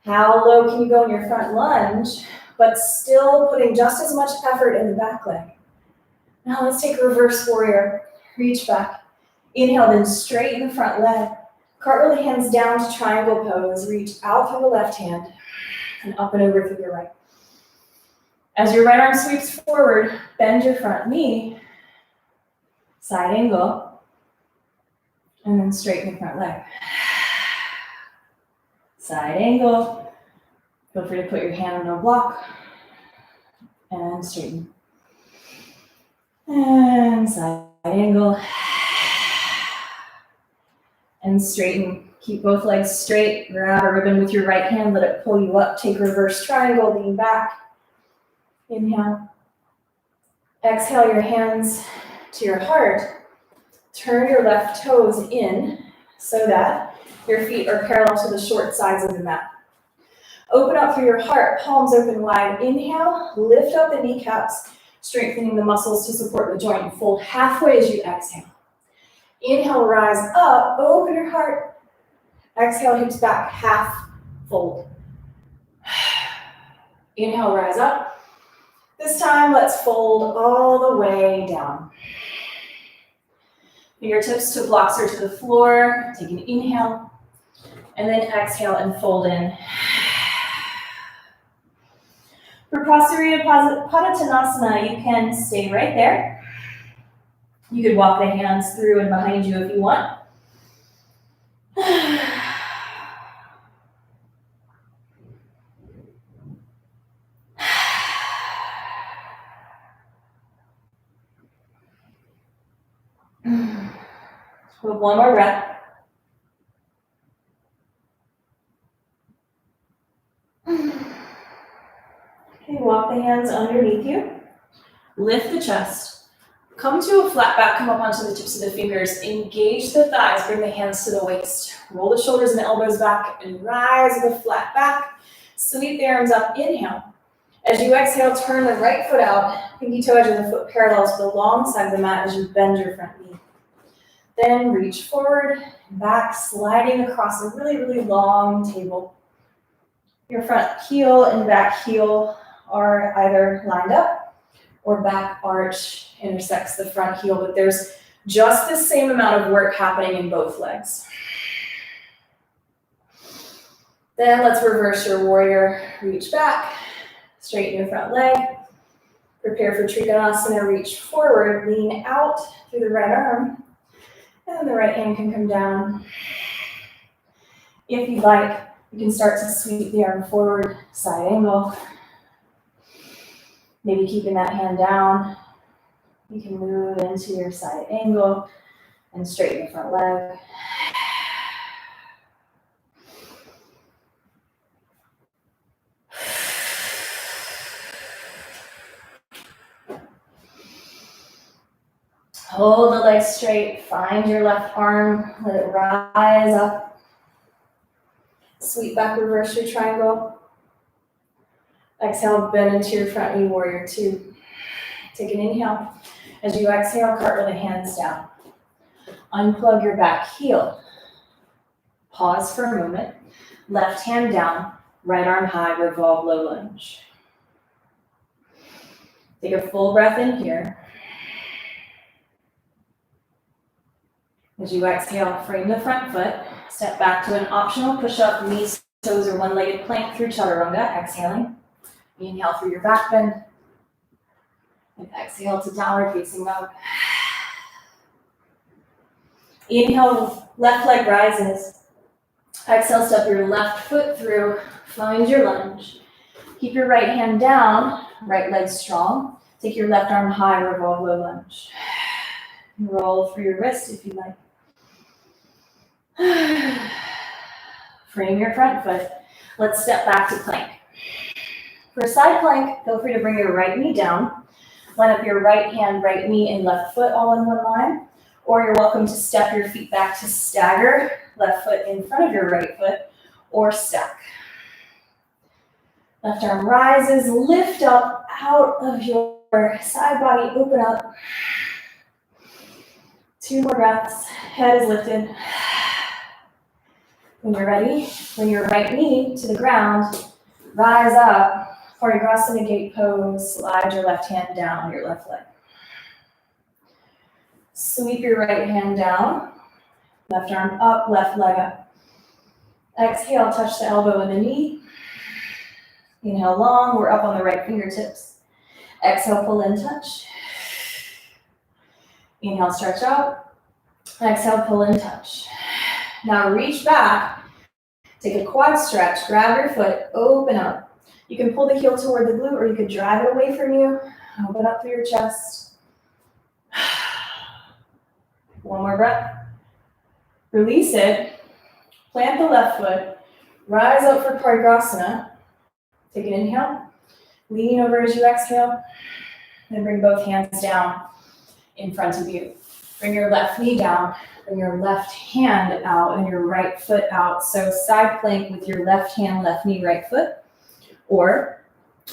How low can you go in your front lunge, but still putting just as much effort in the back leg? Now let's take a reverse warrior. Reach back. Inhale, then straighten the front leg. Cartwheel the hands down to triangle pose. Reach out through the left hand and up and over through your right. As your right arm sweeps forward, bend your front knee, side angle, and then straighten the front leg. Side angle. Feel free to put your hand on no block. And straighten. And side angle. And straighten. Keep both legs straight. Grab a ribbon with your right hand. Let it pull you up. Take reverse triangle. Lean back. Inhale. Exhale your hands to your heart. Turn your left toes in so that your feet are parallel to the short sides of the mat. Open up through your heart, palms open wide. Inhale, lift up the kneecaps, strengthening the muscles to support the joint. Fold halfway as you exhale. Inhale, rise up, open your heart. Exhale, hips back, half fold. Inhale, rise up. This time, let's fold all the way down. Fingertips to blocks or to the floor. Take an inhale, and then exhale and fold in. For Prasarita Padottanasana, you can stay right there. You could walk the hands through and behind you if you want. With one more breath. Okay, walk the hands underneath you. Lift the chest. Come to a flat back, come up onto the tips of the fingers. Engage the thighs, bring the hands to the waist. Roll the shoulders and the elbows back and rise with a flat back. Sweep the arms up, inhale. As you exhale, turn the right foot out. Pinky toe edge of the foot parallel to the long side of the mat as you bend your front knee. Then reach forward and back, sliding across a really, really long table. Your front heel and back heel are either lined up or back arch intersects the front heel, but there's just the same amount of work happening in both legs. Then let's reverse your warrior. Reach back, straighten your front leg. Prepare for Trikonasana, reach forward, lean out through the right arm. And then the right hand can come down. If you'd like, you can start to sweep the arm forward, side angle. Maybe keeping that hand down. You can move into your side angle and straighten the front leg. Hold the legs straight. Find your left arm. Let it rise up. Sweep back, reverse your triangle. Exhale, bend into your front knee, warrior two. Take an inhale. As you exhale, cartwheel the hands down. Unplug your back heel. Pause for a moment. Left hand down, right arm high, revolve low lunge. Take a full breath in here. As you exhale, frame the front foot. Step back to an optional push-up, knees, toes, or one-legged plank through chaturanga. Exhaling. Inhale through your back bend. And exhale to downward facing dog. Inhale, left leg rises. Exhale, step your left foot through. Find your lunge. Keep your right hand down, right leg strong. Take your left arm high, revolve low lunge. Roll through your wrist if you like. Frame your front foot. Let's step back to plank. For a side plank, feel free to bring your right knee down. Line up your right hand, right knee, and left foot all in one line. Or you're welcome to step your feet back to stagger, left foot in front of your right foot, or stack. Left arm rises, lift up out of your side body, open up. 2 more breaths, head is lifted. When you're ready, bring your right knee to the ground, rise up. Parigrasana gate pose, slide your left hand down your left leg. Sweep your right hand down, left arm up, left leg up. Exhale, touch the elbow and the knee. Inhale long, we're up on the right fingertips. Exhale, pull in, touch. Inhale, stretch out. Exhale, pull in, touch. Now reach back, take a quad stretch, grab your foot, open up. You can pull the heel toward the glute or you could drive it away from you. Open up through your chest. 1 more breath. Release it. Plant the left foot. Rise up for Parigrasana. Take an inhale. Lean over as you exhale. Then bring both hands down in front of you. Bring your left knee down. Bring your left hand out and your right foot out. So side plank with your left hand, left knee, right foot. Or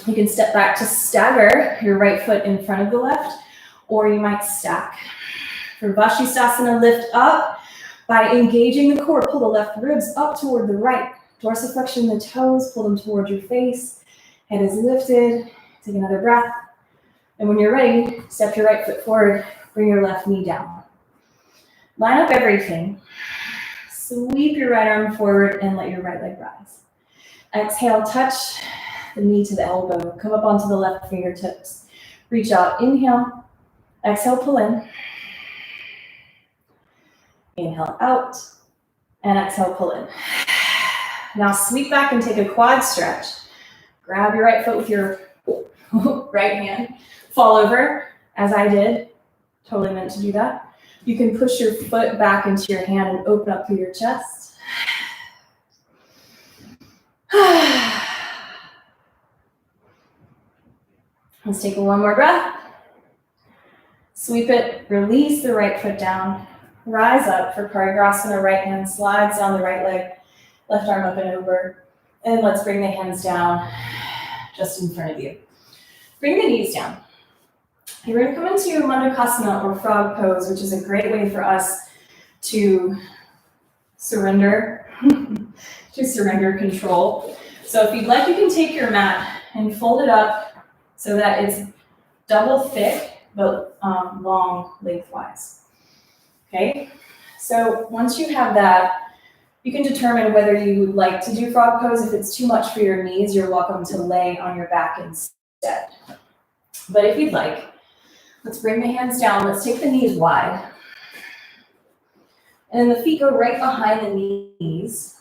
you can step back to stagger your right foot in front of the left, or you might stack. For Vashisthasana, lift up by engaging the core. Pull the left ribs up toward the right. Dorsiflexion the toes, pull them toward your face. Head is lifted. Take another breath. And when you're ready, step your right foot forward. Bring your left knee down. Line up everything. Sweep your right arm forward and let your right leg rise. Exhale, touch the knee to the elbow. Come up onto the left fingertips. Reach out, inhale. Exhale, pull in. Inhale out. And exhale, pull in. Now sweep back and take a quad stretch. Grab your right foot with your right hand. Fall over, as I did. Totally meant to do that. You can push your foot back into your hand and open up through your chest. Let's take 1 more breath. Sweep it, release the right foot down. Rise up for Parigrasana, right hand slides down the right leg, left arm up and over. And let's bring the hands down just in front of you. Bring the knees down. You're going to come into Mandakasana or frog pose, which is a great way for us to surrender, control. So if you'd like, you can take your mat and fold it up so that it's double thick, but long lengthwise. Okay, so once you have that, you can determine whether you would like to do frog pose. If it's too much for your knees, you're welcome to lay on your back instead. But if you'd like, let's bring the hands down. Let's take the knees wide. And then the feet go right behind the knees.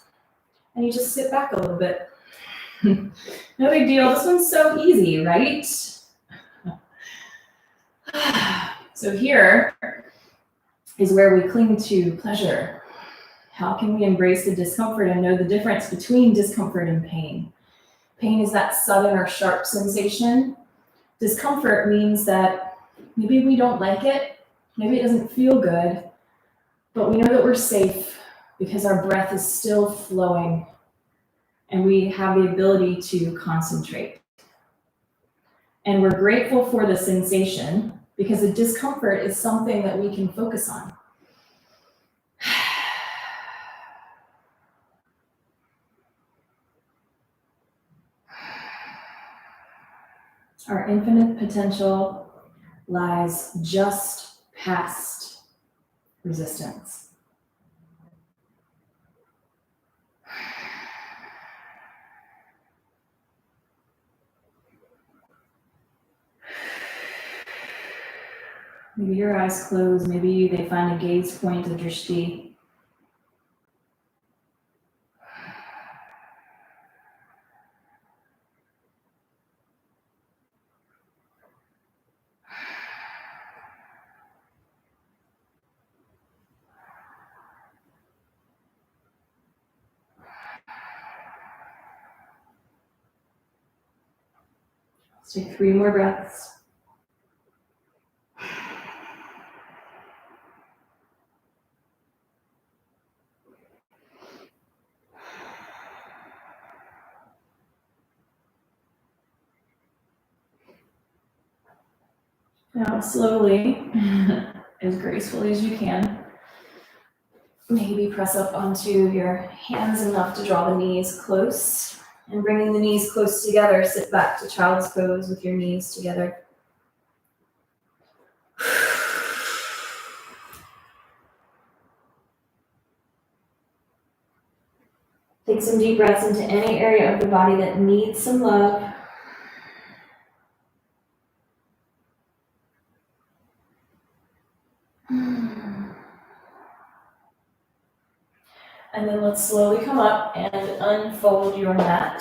And you just sit back a little bit. No big deal. This one's so easy, right? So here is where we cling to pleasure. How can we embrace the discomfort and know the difference between discomfort and pain? Pain is that sudden or sharp sensation. Discomfort means that maybe we don't like it, Maybe it doesn't feel good, but we know that we're safe because our breath is still flowing and we have the ability to concentrate. And we're grateful for the sensation because the discomfort is something that we can focus on. Our infinite potential lies just past resistance. Maybe your eyes close, maybe they find a gaze point of drishti. Let's take 3 more breaths. Now slowly, as gracefully as you can, maybe press up onto your hands enough to draw the knees close. And bringing the knees close together, sit back to child's pose with your knees together. Take some deep breaths into any area of the body that needs some love. And then let's slowly come up and unfold your mat.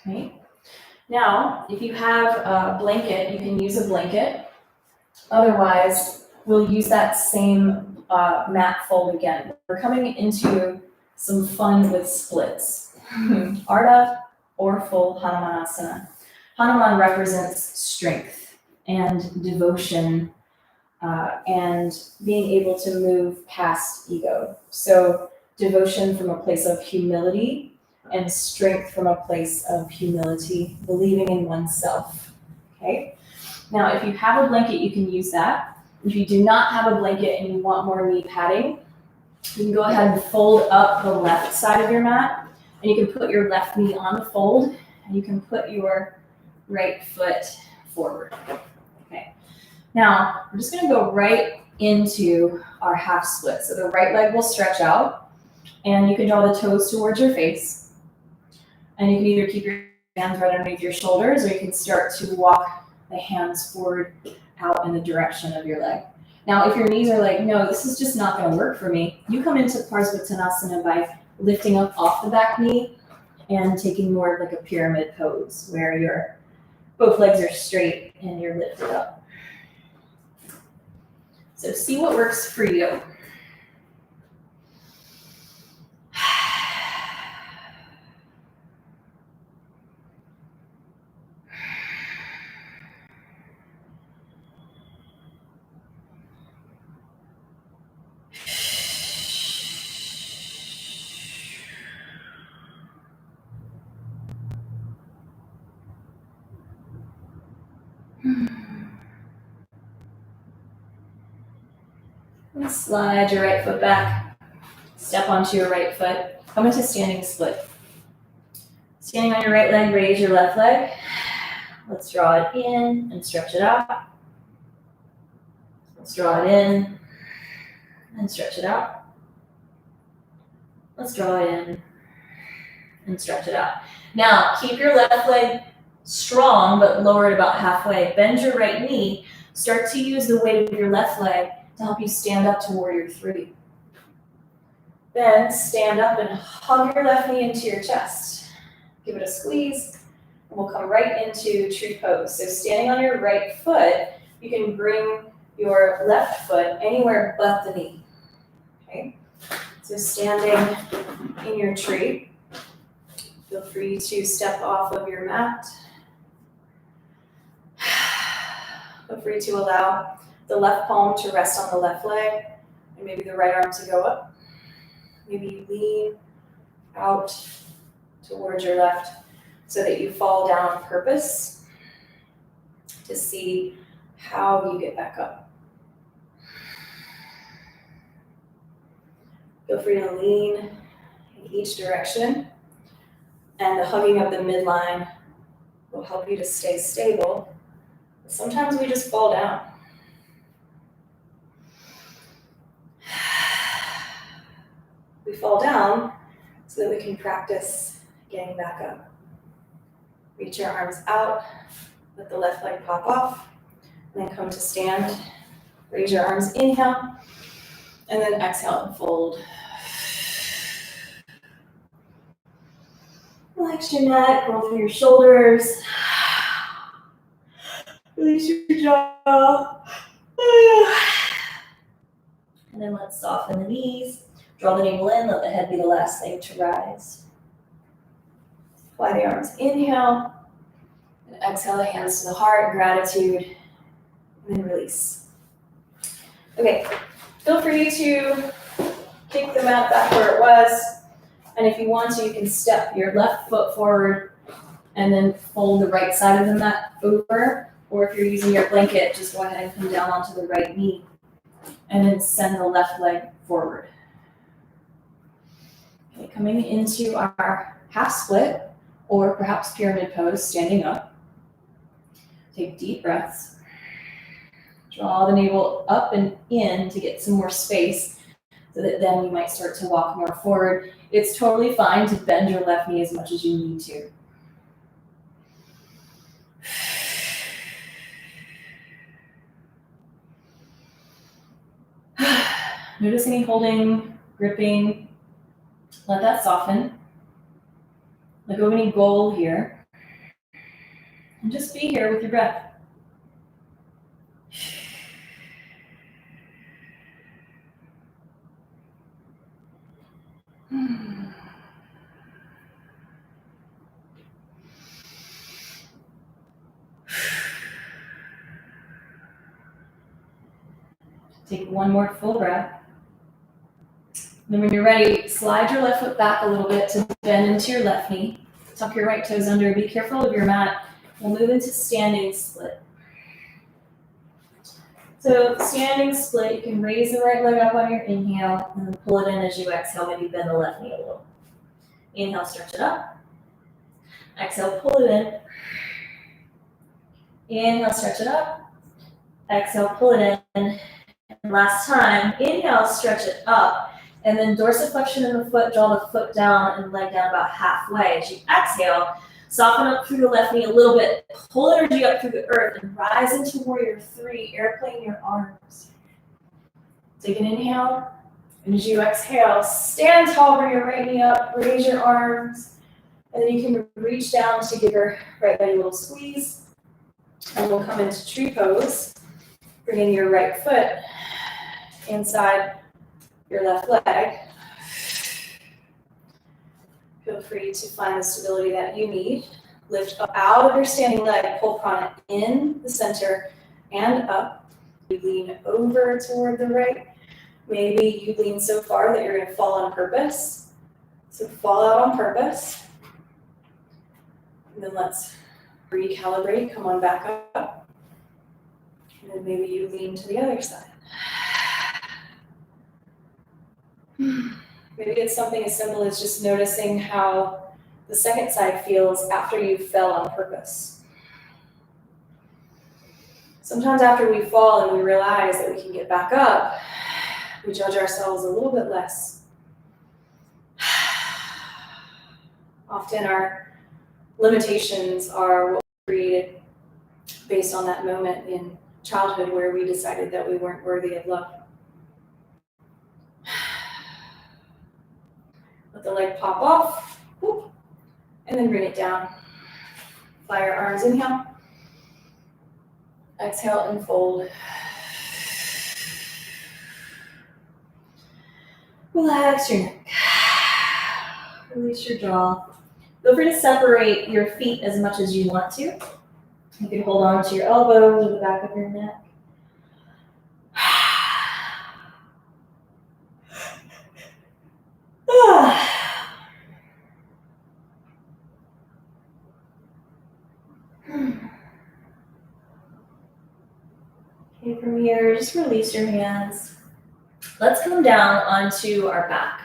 Okay. Now, if you have a blanket, you can use a blanket. Otherwise, we'll use that same mat fold again. We're coming into some fun with splits. Ardha or full Hanumanasana. Hanuman represents strength and devotion and being able to move past ego. So devotion from a place of humility and strength from a place of humility, believing in oneself. Okay. Now, if you have a blanket, you can use that. If you do not have a blanket and you want more knee padding, you can go ahead and fold up the left side of your mat, and you can put your left knee on the fold, and you can put your right foot forward. Okay. Now, we're just going to go right into our half split. So the right leg will stretch out, and you can draw the toes towards your face. And you can either keep your hands right underneath your shoulders, or you can start to walk the hands forward out in the direction of your leg. Now, if your knees are like, no, this is just not going to work for me, you come into Parsvottanasana by lifting up off the back knee and taking more of like a pyramid pose where your both legs are straight and you're lifted up. So see what works for you. And slide your right foot back. Step onto your right foot. Come into standing split. Standing on your right leg, raise your left leg. Let's draw it in and stretch it out. Let's draw it in and stretch it out. Let's draw it in and stretch it out. Now, keep your left leg strong, but lower it about halfway. Bend your right knee. Start to use the weight of your left leg to help you stand up to warrior 3. Then stand up and hug your left knee into your chest. Give it a squeeze, and we'll come right into tree pose. So standing on your right foot, you can bring your left foot anywhere but the knee. Okay? So standing in your tree, feel free to step off of your mat. Feel free to allow the left palm to rest on the left leg and maybe the right arm to go up. Maybe you lean out towards your left so that you fall down on purpose to see how you get back up. Feel free to lean in each direction, and the hugging of the midline will help you to stay stable. Sometimes we just fall down. We fall down so that we can practice getting back up. Reach your arms out, let the left leg pop off, and then come to stand. Raise your arms, inhale, and then exhale and fold. Relax your neck, roll through your shoulders. Release your jaw. And then let's soften the knees. Draw the navel in, let the head be the last thing to rise. Fly the arms, inhale. And exhale the hands to the heart, gratitude, and then release. Okay, feel free to kick the mat back where it was. And if you want to, you can step your left foot forward and then fold the right side of the mat over. Or if you're using your blanket, just go ahead and come down onto the right knee and then send the left leg forward. Okay, coming into our half split or perhaps pyramid pose, standing up. Take deep breaths. Draw the navel up and in to get some more space so that then you might start to walk more forward. It's totally fine to bend your left knee as much as you need to. Notice any holding, gripping. Let that soften. Let go of any goal here. And just be here with your breath. Take one more full breath. Then when you're ready, slide your left foot back a little bit to bend into your left knee. Tuck your right toes under. Be careful of your mat. We'll move into standing split. So standing split, you can raise the right leg up on your inhale and then pull it in as you exhale. Maybe bend the left knee a little. Inhale, stretch it up. Exhale, pull it in. Inhale, stretch it up. Exhale, pull it in. And last time, inhale, stretch it up. And then dorsiflexion in the foot, draw the foot down and leg down about halfway. As you exhale, soften up through the left knee a little bit. Pull energy up through the earth and rise into warrior three. Airplane your arms. Take an inhale. And as you exhale, stand tall, bring your right knee up, raise your arms. And then you can reach down to give your right leg a little squeeze. And we'll come into tree pose. Bringing your right foot inside your left leg. Feel free to find the stability that you need. Lift up out of your standing leg, pull prana in the center and up. You lean over toward the right. Maybe you lean so far that you're going to fall on purpose. So fall out on purpose. And then let's recalibrate. Come on back up. And then maybe you lean to the other side. Maybe it's something as simple as just noticing how the second side feels after you fell on purpose. Sometimes after we fall and we realize that we can get back up, we judge ourselves a little bit less. Often our limitations are what we created based on that moment in childhood where we decided that we weren't worthy of love. Let the leg pop off, whoop, and then bring it down. Fly your arms, inhale. Exhale and fold. Relax your neck. Release your jaw. Feel free to separate your feet as much as you want to. You can hold on to your elbows or the back of your neck. Okay, from here, just release your hands. Let's come down onto our back.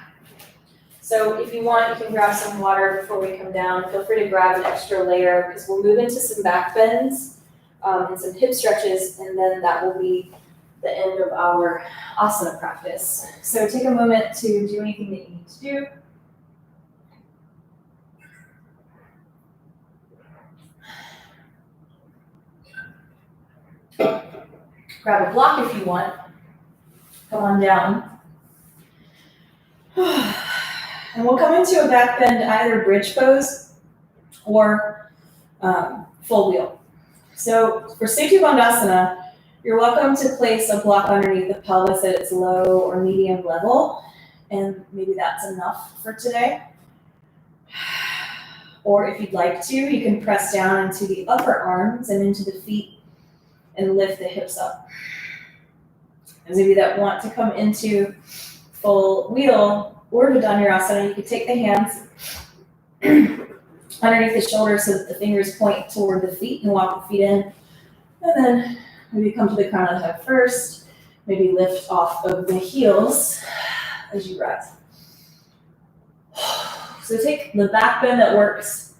So if you want, you can grab some water before we come down. Feel free to grab an extra layer because we'll move into some back bends and some hip stretches, and then that will be the end of our asana practice. So take a moment to do anything that you need to do. Grab a block if you want. Come on down. And we'll come into a back bend, either bridge pose or full wheel. So for Setu Bandhasana, you're welcome to place a block underneath the pelvis at its low or medium level, and maybe that's enough for today. Or if you'd like to, you can press down into the upper arms and into the feet and lift the hips up. Those of you that want to come into full wheel or Dhanurasana, you can take the hands underneath the shoulders so that the fingers point toward the feet and walk the feet in. And then maybe come to the crown of the head first. Maybe lift off of the heels as you rise. So take the back bend that works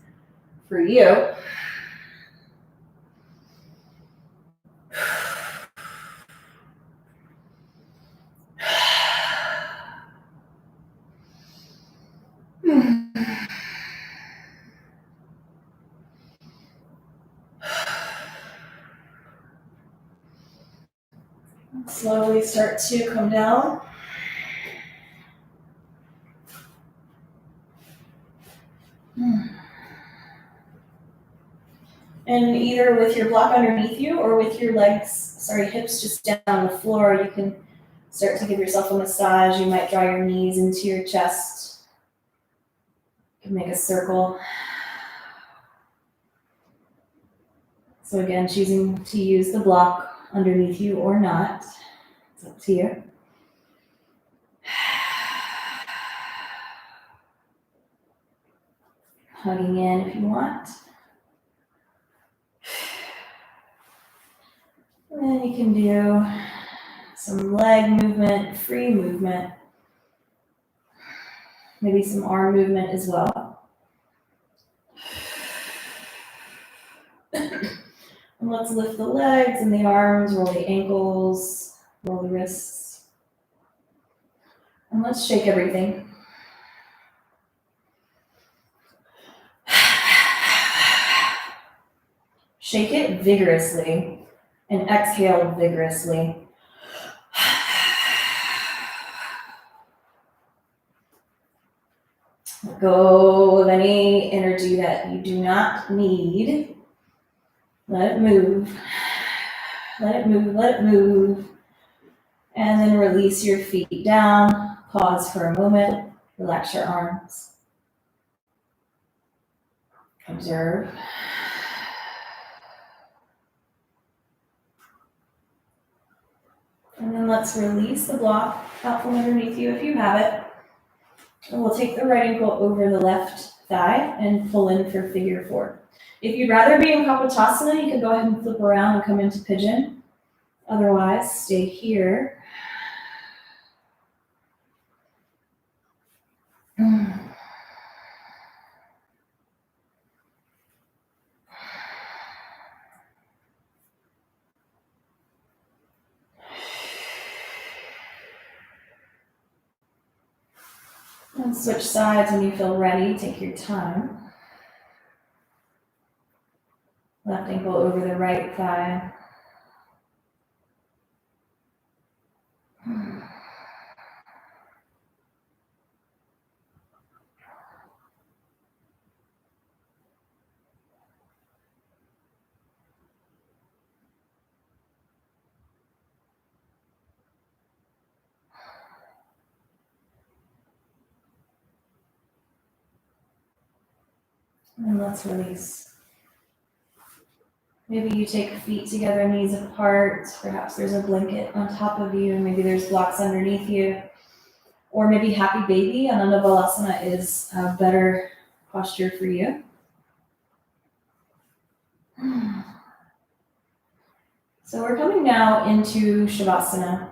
for you. Slowly start to come down. And either with your block underneath you or with your hips just down on the floor, you can start to give yourself a massage. You might draw your knees into your chest. You can make a circle. So again, choosing to use the block underneath you or not. It's up to you. Hugging in if you want. And then you can do some leg movement, free movement. Maybe some arm movement as well. And let's lift the legs and the arms, roll the ankles, roll the wrists. And let's shake everything. Shake it vigorously and exhale vigorously. Let go of any energy that you do not need. Let it move. Let it move, let it move. And then release your feet down. Pause for a moment. Relax your arms. Observe. And then let's release the block out from underneath you if you have it. And we'll take the right ankle over the left thigh and pull in for figure four. If you'd rather be in Kapotasana, you can go ahead and flip around and come into pigeon. Otherwise, stay here. And switch sides when you feel ready. Take your time. Left ankle over the right thigh. And let's release. Maybe you take feet together, knees apart. Perhaps there's a blanket on top of you. Maybe there's blocks underneath you. Or maybe happy baby. Ananda Balasana is a better posture for you. So we're coming now into Shavasana.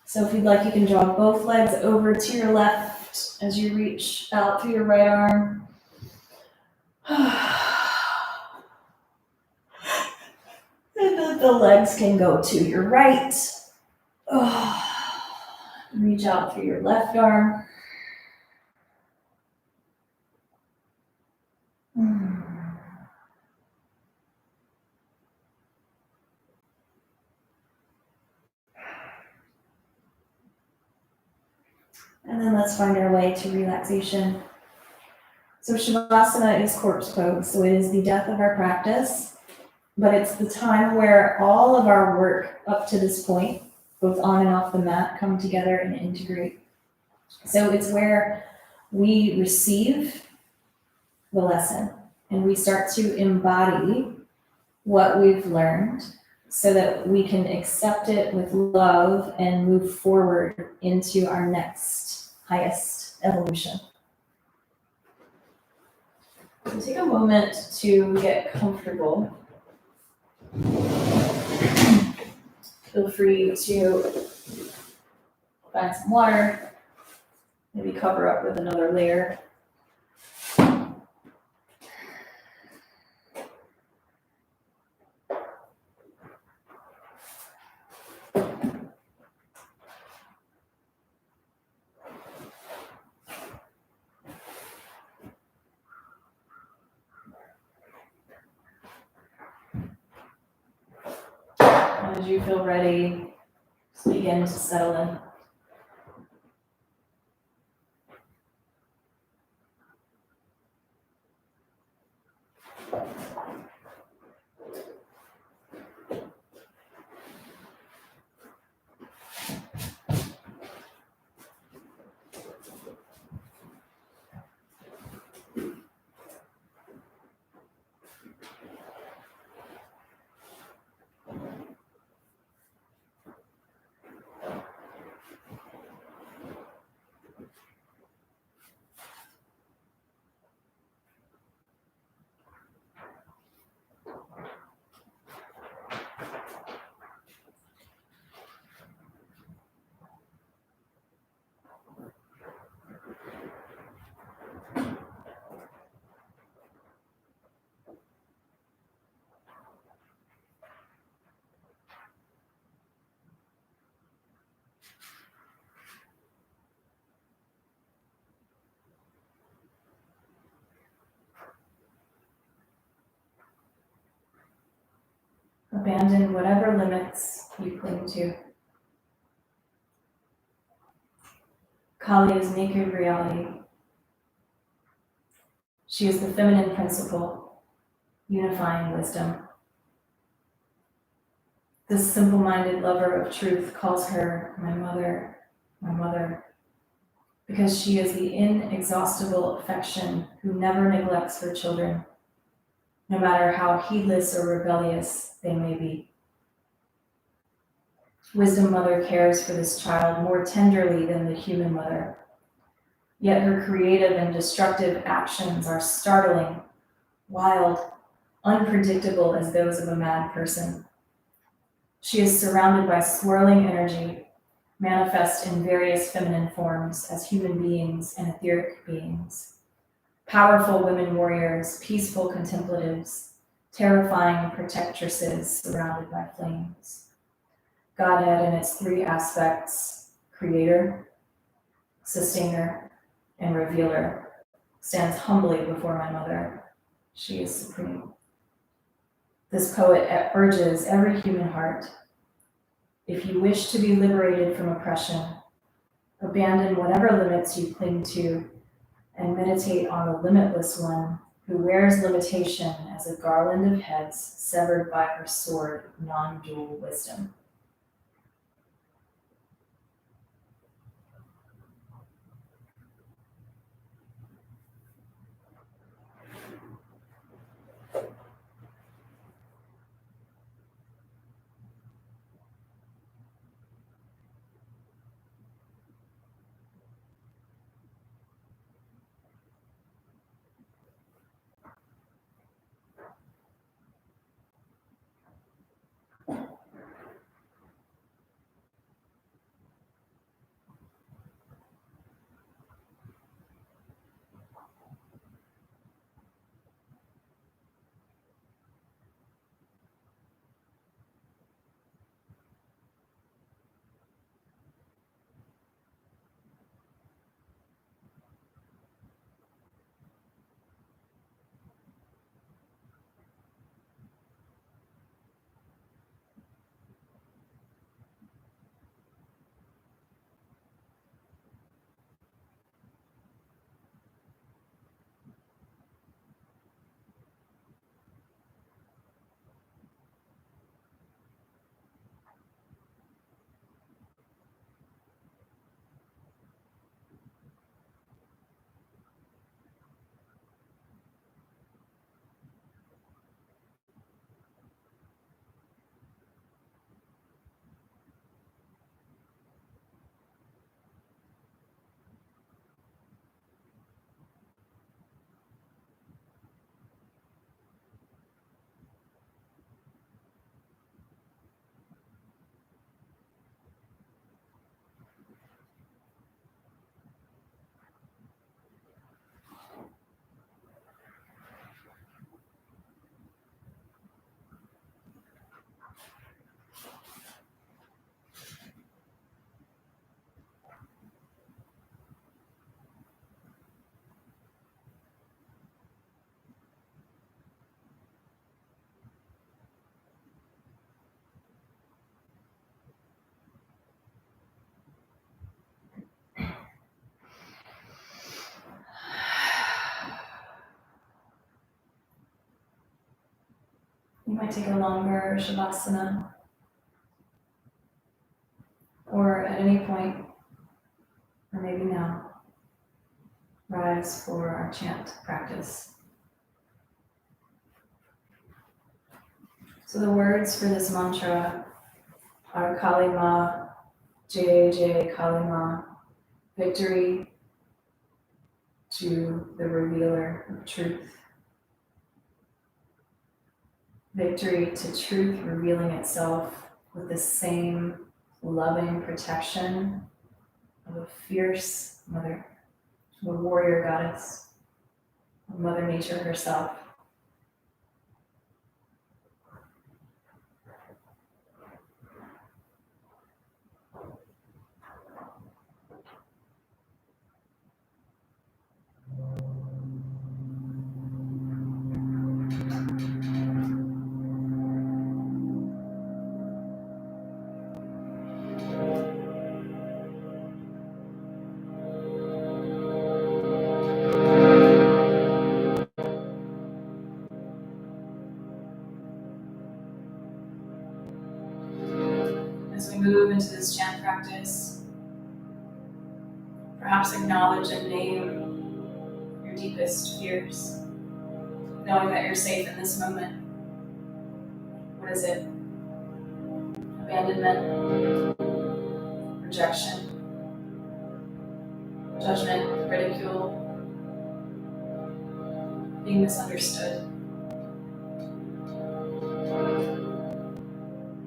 So if you'd like, you can draw both legs over to your left as you reach out through your right arm. The legs can go to your right. Reach out through your left arm. And then let's find our way to relaxation. So Shavasana is corpse pose, so it is the death of our practice, but it's the time where all of our work up to this point, both on and off the mat, come together and integrate. So it's where we receive the lesson and we start to embody what we've learned so that we can accept it with love and move forward into our next highest evolution. So take a moment to get comfortable. Feel free to find some water, maybe cover up with another layer. As you feel ready, just begin to settle in. Abandon whatever limits you cling to. Kali is naked reality. She is the feminine principle, unifying wisdom. This simple-minded lover of truth calls her my mother, because she is the inexhaustible affection who never neglects her children, no matter how heedless or rebellious they may be. Wisdom Mother cares for this child more tenderly than the human mother, yet her creative and destructive actions are startling, wild, unpredictable as those of a mad person. She is surrounded by swirling energy, manifest in various feminine forms as human beings and etheric beings. Powerful women warriors, peaceful contemplatives, terrifying protectresses surrounded by flames. Godhead in its three aspects, creator, sustainer, and revealer, stands humbly before my mother. She is supreme. This poet urges every human heart, if you wish to be liberated from oppression, abandon whatever limits you cling to and meditate on the limitless one who wears limitation as a garland of heads severed by her sword of non-dual wisdom. You might take a longer Savasana, or at any point, or maybe now, rise for our chant practice. So the words for this mantra are Kali Ma, Jai Jai Kali Ma, victory to the revealer of truth. Victory to truth revealing itself with the same loving protection of a fierce mother, of a warrior goddess, of Mother Nature herself. As we move into this chant practice, perhaps acknowledge and name your deepest fears, knowing that you're safe in this moment. What is it? Abandonment, rejection, judgment, ridicule, being misunderstood.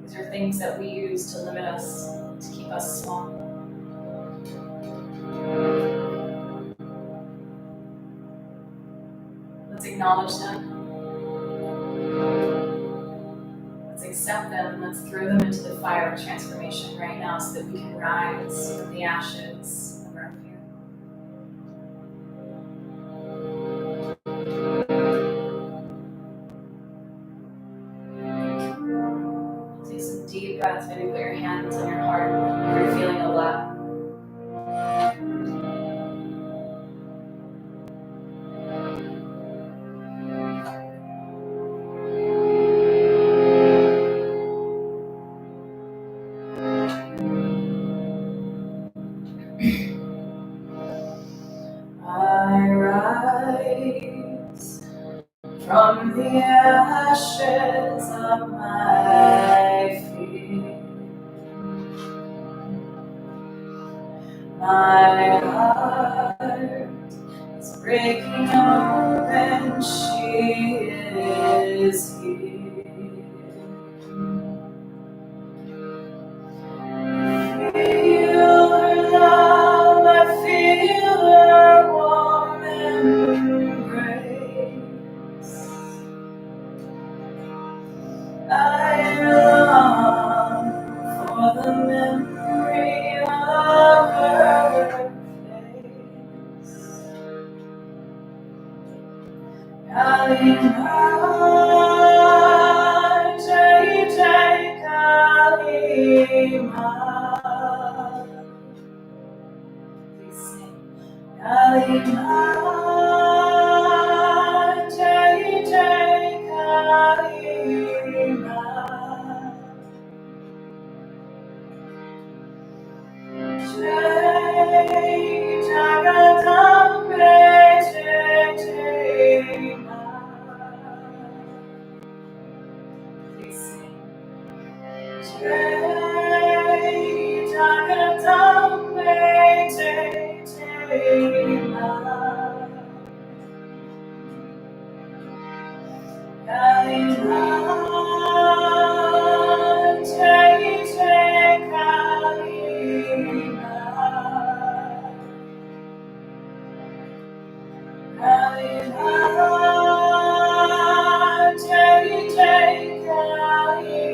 These are things that we use to limit us, to keep us small. Let's acknowledge them. Let's accept them. Let's throw them into the fire of transformation right now so that we can rise from the ashes of our fear. Take some deep breaths. Maybe put your hands on your heart if you're feeling a lot. I rise from the ashes of my fear. My heart is breaking open, she is here. Feel her love, I feel her warm embrace. I long for the memory of her face. Kali Ma, Jai Jai Kali Ma. Please sing. Kali Ma, Jai Jai Kali Ma. Jai Jagadambe, Jai Jai Ma. Please sing. Jai Jagadambe, Jai Jai Ma. Kali Ma, Jai Jai Kali Ma. Kali Ma, Jai Jai Kali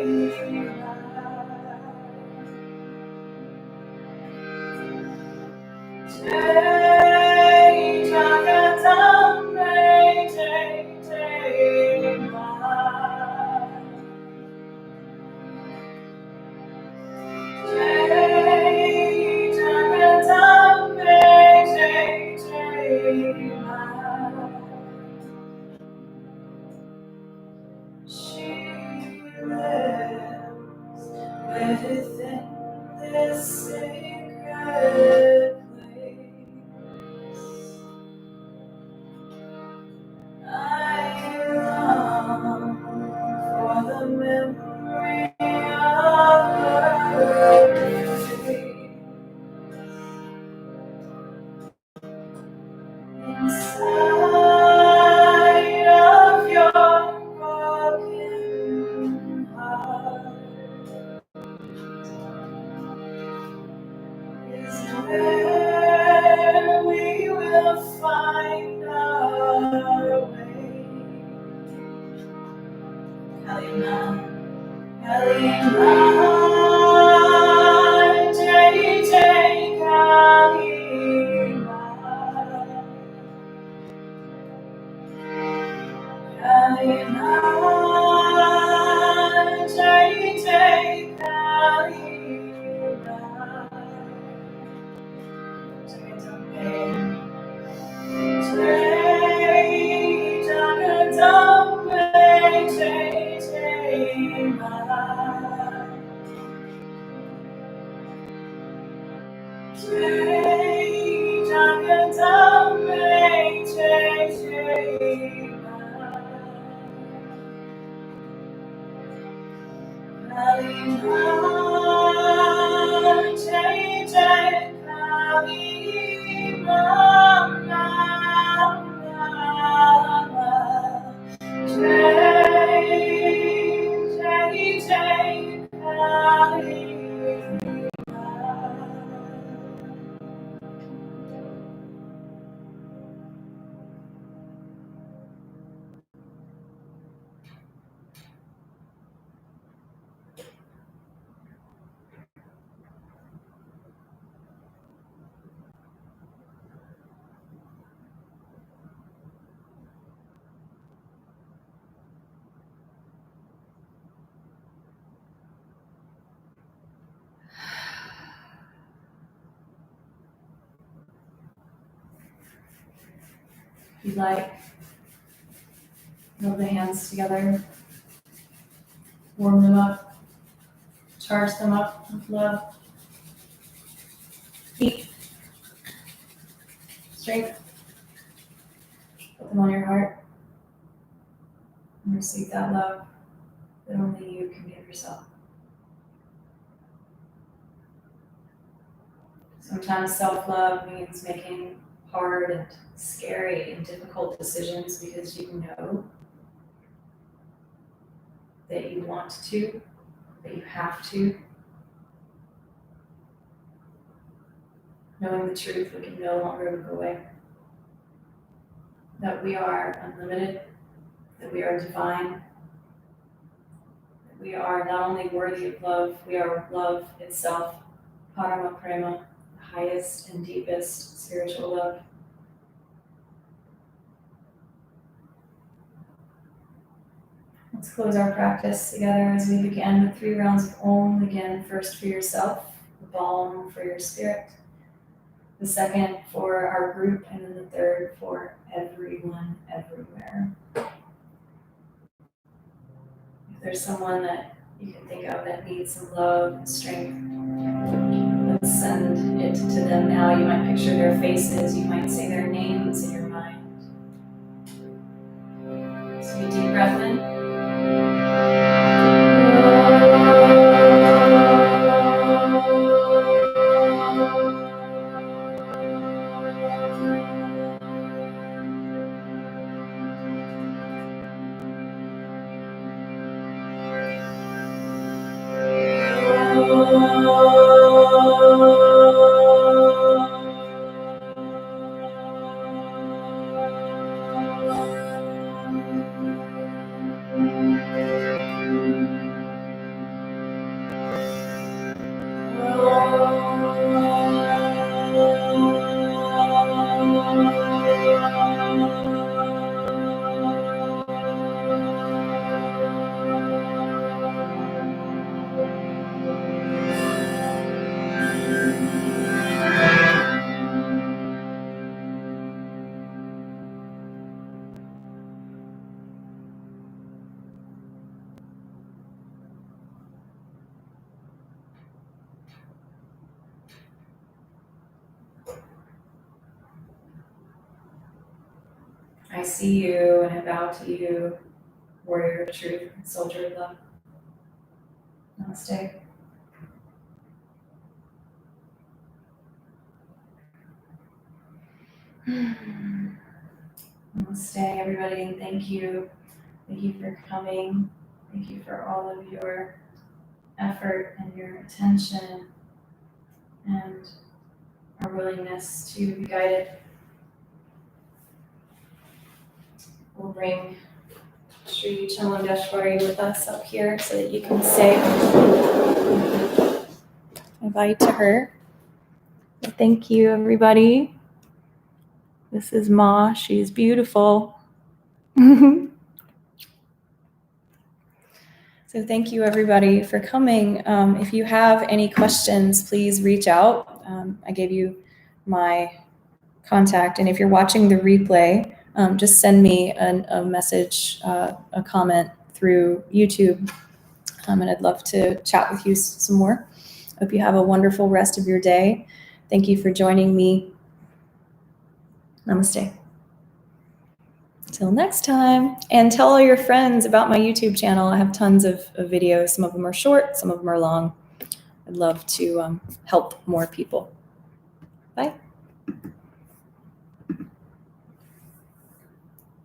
Ma. Jai Jagadambe, Jai Jai Ma. Jai Jagadambe, Jai Jai Ma. She within this sacred place. I long for the memory of her face. Inside of your broken heart is where we will find our way. Kalima, Kalima, Jai Jai Kalima. Kalima, Jai Jai Kalima. Jai Jagadambe, Jai Jai Ma. Jai Jagadambe, Jai Jai Ma. Kalima, Jai Jai Kalima, Jai Jai Jai Kalima. If you'd like, rub the hands together, warm them up, charge them up with love, heat, strength. Put them on your heart and receive that love that only you can give yourself. Sometimes self-love means making hard and scary and difficult decisions because you know that you want to, that you have to. Knowing the truth, we can no longer look away. That we are unlimited, that we are divine, that we are not only worthy of love, we are love itself, Parama Prema, the highest and deepest spiritual love. Let's close our practice together as we begin with 3 rounds of Om. Again, first for yourself, the balm for your spirit. The second for our group, and then the third for everyone, everywhere. If there's someone that you can think of that needs some love and strength, let's send it to them now. You might picture their faces, you might say their names in your mind. So a deep breath in. I see you and I bow to you, warrior of truth, soldier of love. Namaste. Namaste, everybody, and thank you. Thank you for coming. Thank you for all of your effort and your attention and our willingness to be guided. We'll bring Sri Chamundeshwari with us up here so that you can say bye to her. Thank you, everybody. This is Ma. She's beautiful. So thank you, everybody, for coming. If you have any questions, please reach out. I gave you my contact. And if you're watching the replay, just send me a message, a comment through YouTube. And I'd love to chat with you some more. Hope you have a wonderful rest of your day. Thank you for joining me. Namaste. Till next time. And tell all your friends about my YouTube channel. I have tons of videos. Some of them are short, some of them are long. I'd love to help more people. Bye.